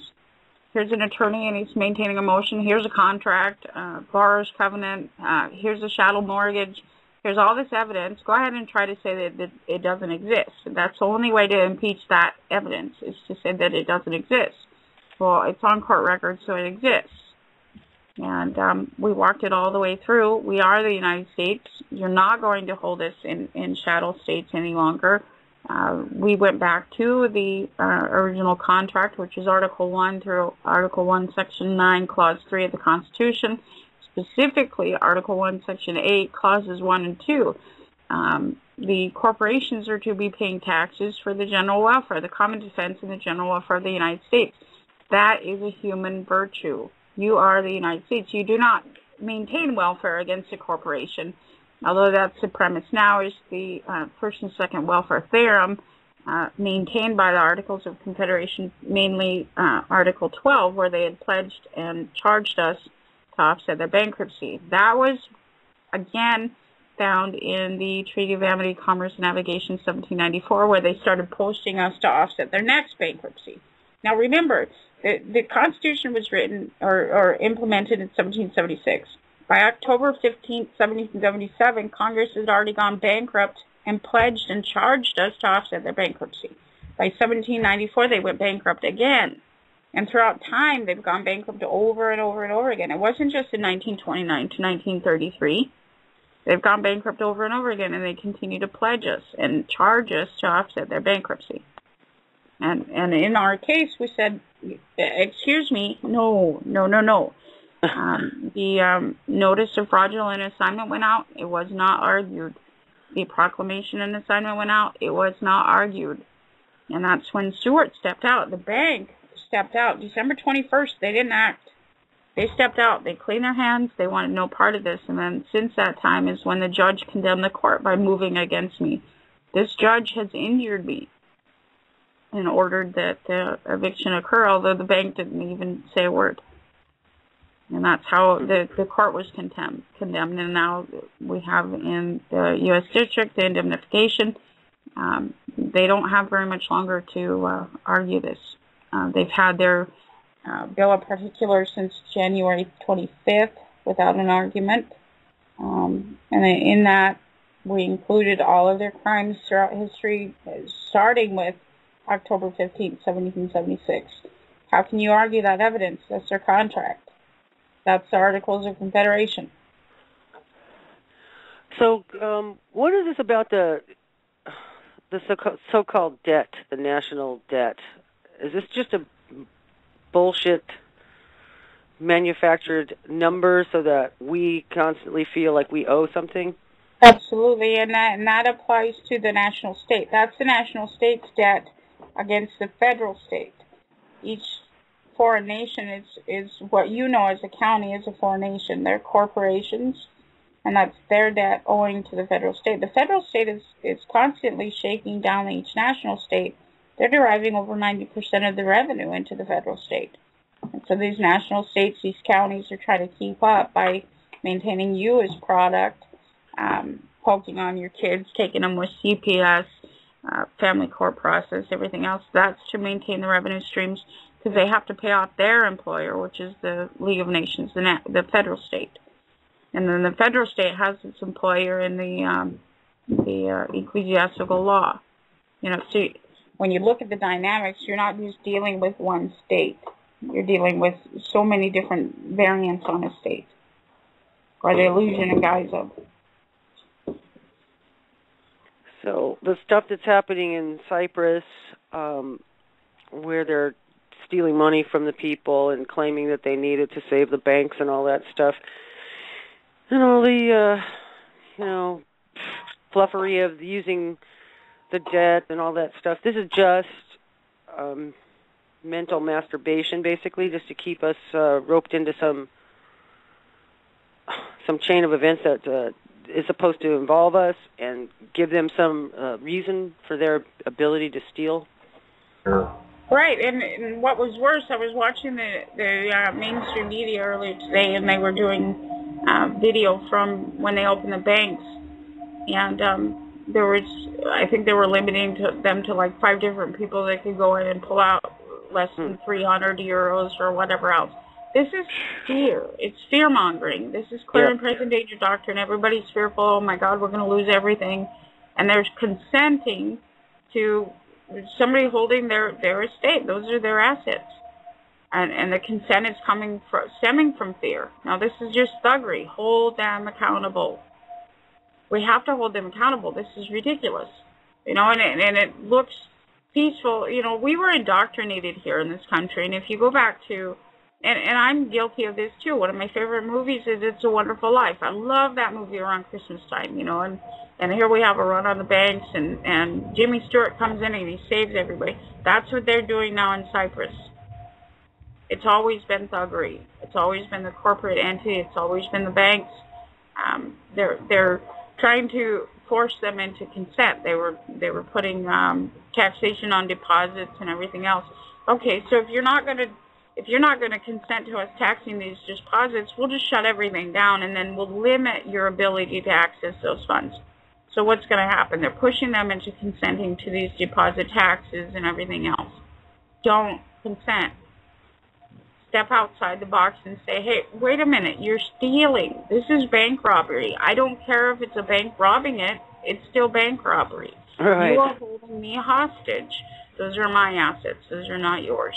Here's an attorney and he's maintaining a motion. Here's a contract, borrower's covenant. Here's a chattel mortgage. Here's all this evidence. Go ahead and try to say that it doesn't exist. That's the only way to impeach that evidence, is to say that it doesn't exist. Well, it's on court record, so it exists. And we walked it all the way through. We are the United States. You're not going to hold us in chattel states any longer. We went back to the original contract, which is Article 1 through Article 1, Section 9, Clause 3 of the Constitution, specifically Article 1, Section 8, Clauses 1 and 2. The corporations are to be paying taxes for the general welfare, the common defense, and the general welfare of the United States. That is a human virtue. You are the United States. You do not maintain welfare against a corporation, although that's the premise now, is the first and second welfare theorem maintained by the Articles of Confederation, mainly Article 12, where they had pledged and charged us to offset their bankruptcy. That was, again, found in the Treaty of Amity, Commerce, and Navigation, 1794, where they started posting us to offset their next bankruptcy. Now, remember, the Constitution was written or implemented in 1776. By October 15, 1777, Congress had already gone bankrupt and pledged and charged us to offset their bankruptcy. By 1794, they went bankrupt again. And throughout time, they've gone bankrupt over and over and over again. It wasn't just in 1929 to 1933. They've gone bankrupt over and over again, and they continue to pledge us and charge us to offset their bankruptcy. And in our case, we said, excuse me, no. The notice of fraudulent assignment went out. It was not argued. The proclamation and assignment went out. It was not argued. And that's when Stewart stepped out. The bank stepped out. December 21st, they didn't act. They stepped out. They cleaned their hands. They wanted no part of this. And then since that time is when the judge condemned the court by moving against me. This judge has injured me and ordered that the eviction occur, although the bank didn't even say a word. And that's how the court was condemned. And now we have in the U.S. District the indemnification. They don't have very much longer to argue this. They've had their bill of particulars since January 25th without an argument. And in that, we included all of their crimes throughout history, starting with October 15th, 1776. How can you argue that evidence? That's their contract. That's the Articles of Confederation. So, what is this about the so-called debt, the national debt? Is this just a bullshit manufactured number so that we constantly feel like we owe something? Absolutely, and that applies to the national state. That's the national state's debt against the federal state. Each foreign nation is what you know as a county is a foreign nation. They're corporations, and that's their debt owing to the federal state. The federal state is constantly shaking down each national state. They're deriving over 90% of the revenue into the federal state. And so these national states, these counties are trying to keep up by maintaining you as product, poking on your kids, taking them with CPS, family court process, everything else. That's to maintain the revenue streams because they have to pay off their employer, which is the League of Nations, the federal state. And then the federal state has its employer in the ecclesiastical law. You know, so when you look at the dynamics, you're not just dealing with one state. You're dealing with so many different variants on a state, or the illusion and guise of. So the stuff that's happening in Cyprus, where they're stealing money from the people and claiming that they need it to save the banks and all that stuff, and all the, fluffery of using the debt and all that stuff. This is just mental masturbation, basically, just to keep us roped into some chain of events that is supposed to involve us and give them some reason for their ability to steal. Right, and what was worse, I was watching the mainstream media earlier today, and they were doing video from when they opened the banks, and I think they were limiting them to like 5 different people that could go in and pull out less than 300 euros or whatever else. This is fear. It's fear-mongering. This is clear and present danger doctrine. Everybody's fearful. Oh, my God, we're going to lose everything. And they're consenting to somebody holding their estate. Those are their assets. And the consent is stemming from fear. Now, this is just thuggery. Hold them accountable. We have to hold them accountable. This is ridiculous. You know, and it looks peaceful. You know, we were indoctrinated here in this country. And if you go back to... And I'm guilty of this, too. One of my favorite movies is It's a Wonderful Life. I love that movie around Christmas time, you know. And here we have a run on the banks, and Jimmy Stewart comes in and he saves everybody. That's what they're doing now in Cyprus. It's always been thuggery. It's always been the corporate entity. It's always been the banks. They're trying to force them into consent. They were putting taxation on deposits and everything else. Okay, so if you're not going to consent to us taxing these deposits, we'll just shut everything down, and then we'll limit your ability to access those funds. So what's going to happen? They're pushing them into consenting to these deposit taxes and everything else. Don't consent. Step outside the box and say, hey, wait a minute, you're stealing. This is bank robbery. I don't care if it's a bank robbing it. It's still bank robbery. Right. You are holding me hostage. Those are my assets. Those are not yours.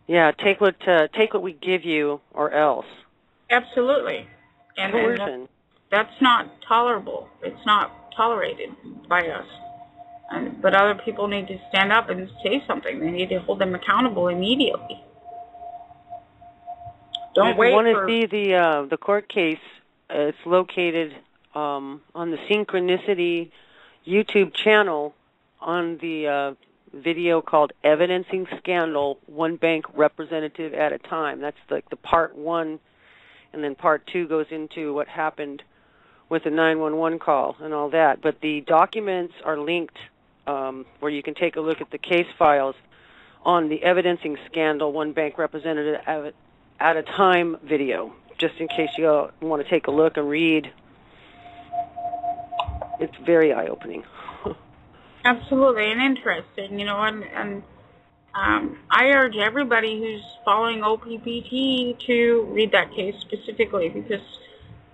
Yeah, take what we give you, or else. Absolutely, and that's not tolerable. It's not tolerated by us. But other people need to stand up and say something. They need to hold them accountable immediately. Don't wait. If you want to see the court case, it's located on the Syncrenicity YouTube channel on the video called Evidencing Scandal, One Bank Representative at a Time. That's like the part 1, and then part 2 goes into what happened with the 911 call and all that. But the documents are linked where you can take a look at the case files on the Evidencing Scandal, One Bank Representative at a Time video, just in case you want to take a look and read. It's very eye-opening. Absolutely, and interesting, you know, and I urge everybody who's following OPPT to read that case specifically, because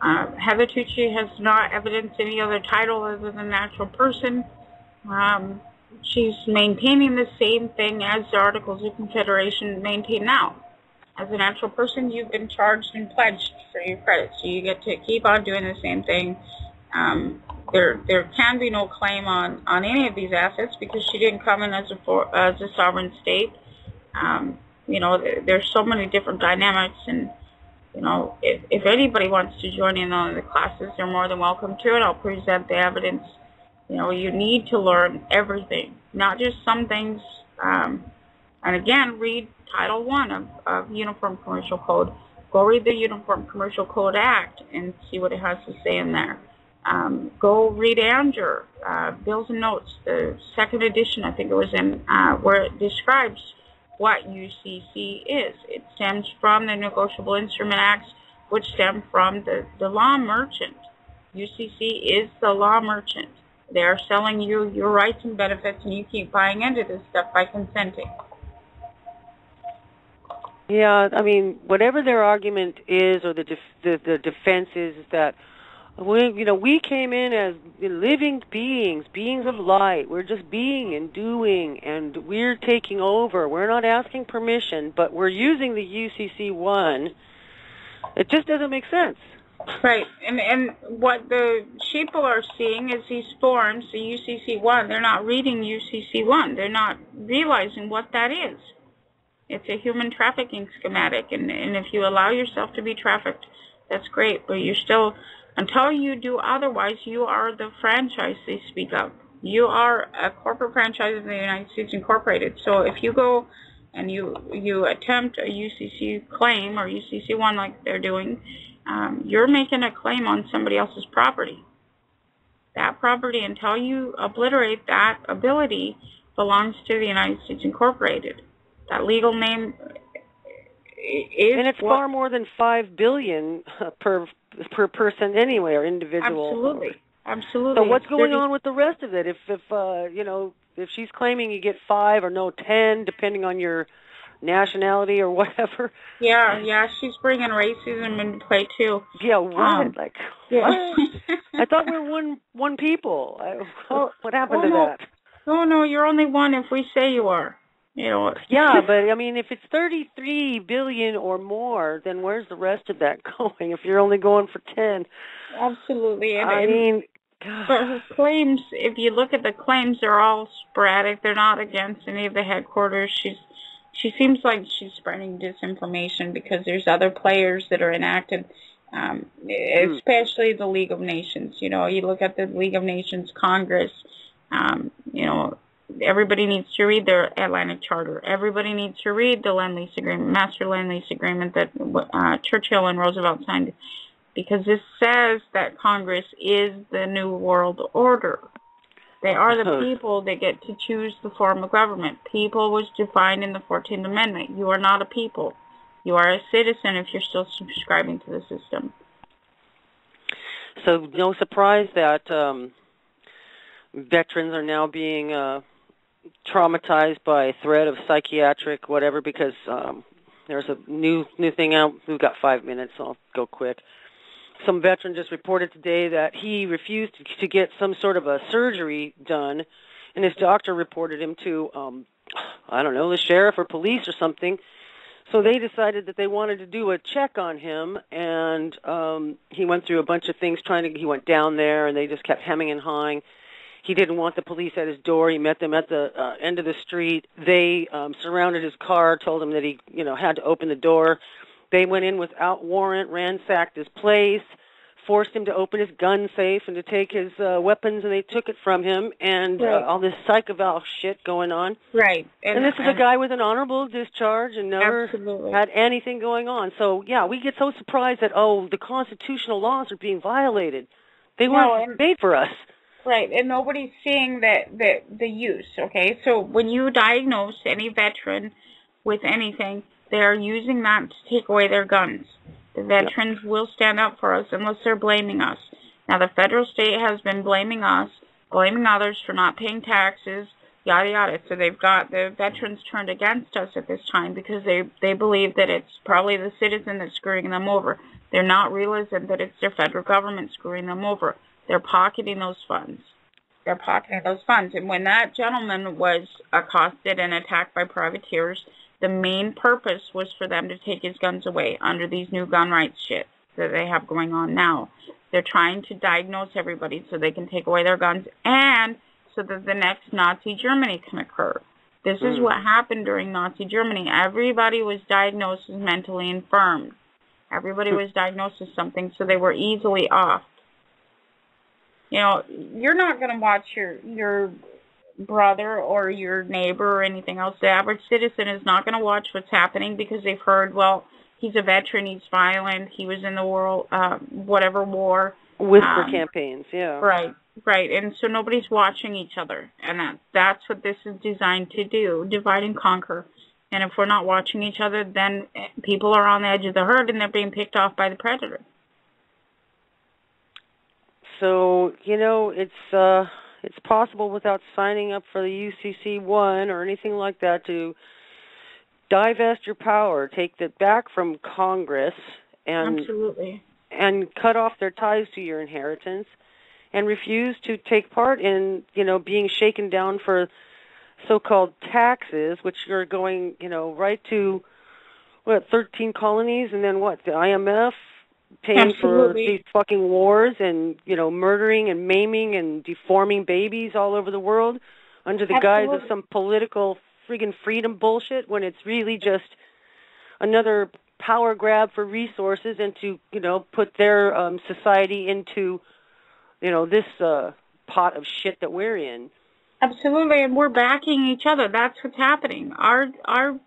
Heather Tucci has not evidenced any other title other than natural person. She's maintaining the same thing as the Articles of Confederation maintain now. As a natural person, you've been charged and pledged for your credit, so you get to keep on doing the same thing. There can be no claim on any of these assets because she didn't come in as a sovereign state. There's so many different dynamics, and if anybody wants to join in on the classes, they're more than welcome to, and I'll present the evidence. You need to learn everything, not just some things. And again, read Title I of Uniform Commercial Code. Go read the Uniform Commercial Code Act and see what it has to say in there. Go read Anger, Bills and Notes, the second edition, I think it was in, where it describes what UCC is. It stems from the Negotiable Instrument Acts, which stem from the law merchant. UCC is the law merchant. They are selling you your rights and benefits, and you keep buying into this stuff by consenting. Yeah, I mean, whatever their argument is, or the defense is that we came in as living beings of light. We're just being and doing, and we're taking over. We're not asking permission, but we're using the UCC-1. It just doesn't make sense. Right, and what the sheeple are seeing is these forms, the UCC-1. They're not reading UCC-1. They're not realizing what that is. It's a human trafficking schematic, and if you allow yourself to be trafficked, that's great, but you're still, until you do otherwise, you are the franchise they speak of. You are a corporate franchise of the United States Incorporated. So if you go and you attempt a UCC claim or UCC-1 like they're doing, you're making a claim on somebody else's property. That property, until you obliterate that ability, belongs to the United States Incorporated. That legal name is, and it's far more than $5 billion per person anyway, or individual. Absolutely. So what's going on with the rest of it? If she's claiming you get 5 or no 10, depending on your nationality or whatever. Yeah, she's bringing racism into play too. Yeah, what? I thought we were one people. What happened to that? No, you're only one if we say you are. Yeah, but I mean, if it's 33 billion or more, then where's the rest of that going? If you're only going for 10, absolutely. But her claims, if you look at the claims, they're all sporadic. They're not against any of the headquarters. She seems like she's spreading disinformation because there's other players that are enacted, especially the League of Nations. You look at the League of Nations Congress. Everybody needs to read their Atlantic Charter. Everybody needs to read the Lend-Lease Agreement, Master Lend-Lease Agreement that Churchill and Roosevelt signed, because this says that Congress is the New World Order. They are the people that get to choose the form of government. People was defined in the 14th Amendment. You are not a people. You are a citizen if you're still subscribing to the system. So no surprise that veterans are now being traumatized by threat of psychiatric whatever, because there's a new thing out. We've got 5 minutes, so I'll go quick. Some veteran just reported today that he refused to get some sort of a surgery done, and his doctor reported him to, the sheriff or police or something. So they decided that they wanted to do a check on him, and he went through a bunch of things he went down there, and they just kept hemming and hawing. He didn't want the police at his door. He met them at the end of the street. They surrounded his car, told him that he, had to open the door. They went in without warrant, ransacked his place, forced him to open his gun safe and to take his weapons, and they took it from him, and all this psych eval shit going on. Right. And this is a guy with an honorable discharge and never had anything going on. So, yeah, we get so surprised that, the constitutional laws are being violated. They weren't made for us. Right, and nobody's seeing the use, okay? So when you diagnose any veteran with anything, they're using that to take away their guns. The veterans will stand up for us unless they're blaming us. Now, the federal state has been blaming us, blaming others for not paying taxes, yada yada. So they've got the veterans turned against us at this time because they believe that it's probably the citizen that's screwing them over. They're not realizing that it's their federal government screwing them over. They're pocketing those funds. And when that gentleman was accosted and attacked by privateers, the main purpose was for them to take his guns away under these new gun rights shit that they have going on now. They're trying to diagnose everybody so they can take away their guns and so that the next Nazi Germany can occur. This is what happened during Nazi Germany. Everybody was diagnosed as mentally infirm. Everybody was diagnosed as something, so they were easily off. You know, you're not going to watch your brother or your neighbor or anything else. The average citizen is not going to watch what's happening because they've heard, well, he's a veteran, he's violent, he was in the world, whatever war. Whisper campaigns, yeah. Right. And so nobody's watching each other. And that's what this is designed to do, divide and conquer. And if we're not watching each other, then people are on the edge of the herd and they're being picked off by the predator. So, you know, it's possible without signing up for the UCC1 or anything like that to divest your power, take it back from Congress and Absolutely. And cut off their ties to your inheritance and refuse to take part in, you know, being shaken down for so-called taxes, which are going, you know, right to, 13 colonies and then what, the IMF? Paying for these fucking wars and, you know, murdering and maiming and deforming babies all over the world under the guise of some political friggin' freedom bullshit when it's really just another power grab for resources and to, you know, put their society into, you know, this pot of shit that we're in. Absolutely, and we're backing each other. That's what's happening. Our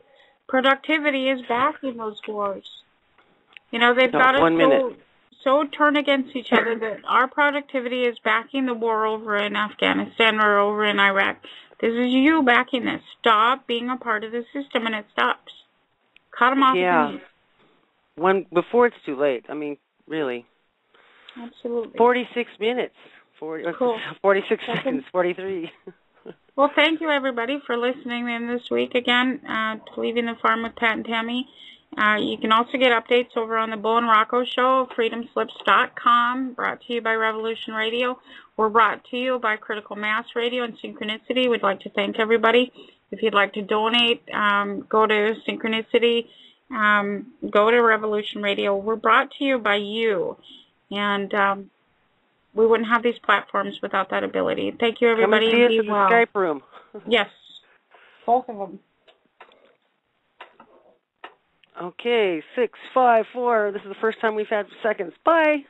productivity is backing those wars. You know, they've got us so turned against each other that our productivity is backing the war over in Afghanistan or over in Iraq. This is you backing this. Stop being a part of the system, and it stops. Cut them off. Yeah. Before it's too late. I mean, really. Absolutely. 46 minutes. Cool. 46 seconds. 43. Well, thank you, everybody, for listening in this week again to Leaving the Farm with Pat and Tami. You can also get updates over on the Bo and Rocco Show, freedomslips.com, brought to you by Revolution Radio. We're brought to you by Critical Mass Radio and Syncrenicity. We'd like to thank everybody. If you'd like to donate, go to Syncrenicity, go to Revolution Radio. We're brought to you by you, and we wouldn't have these platforms without that ability. Thank you, everybody. Come and see us in the Skype room. Yes, both of them. Okay, 6, 5, 4. This is the first time we've had seconds. Bye.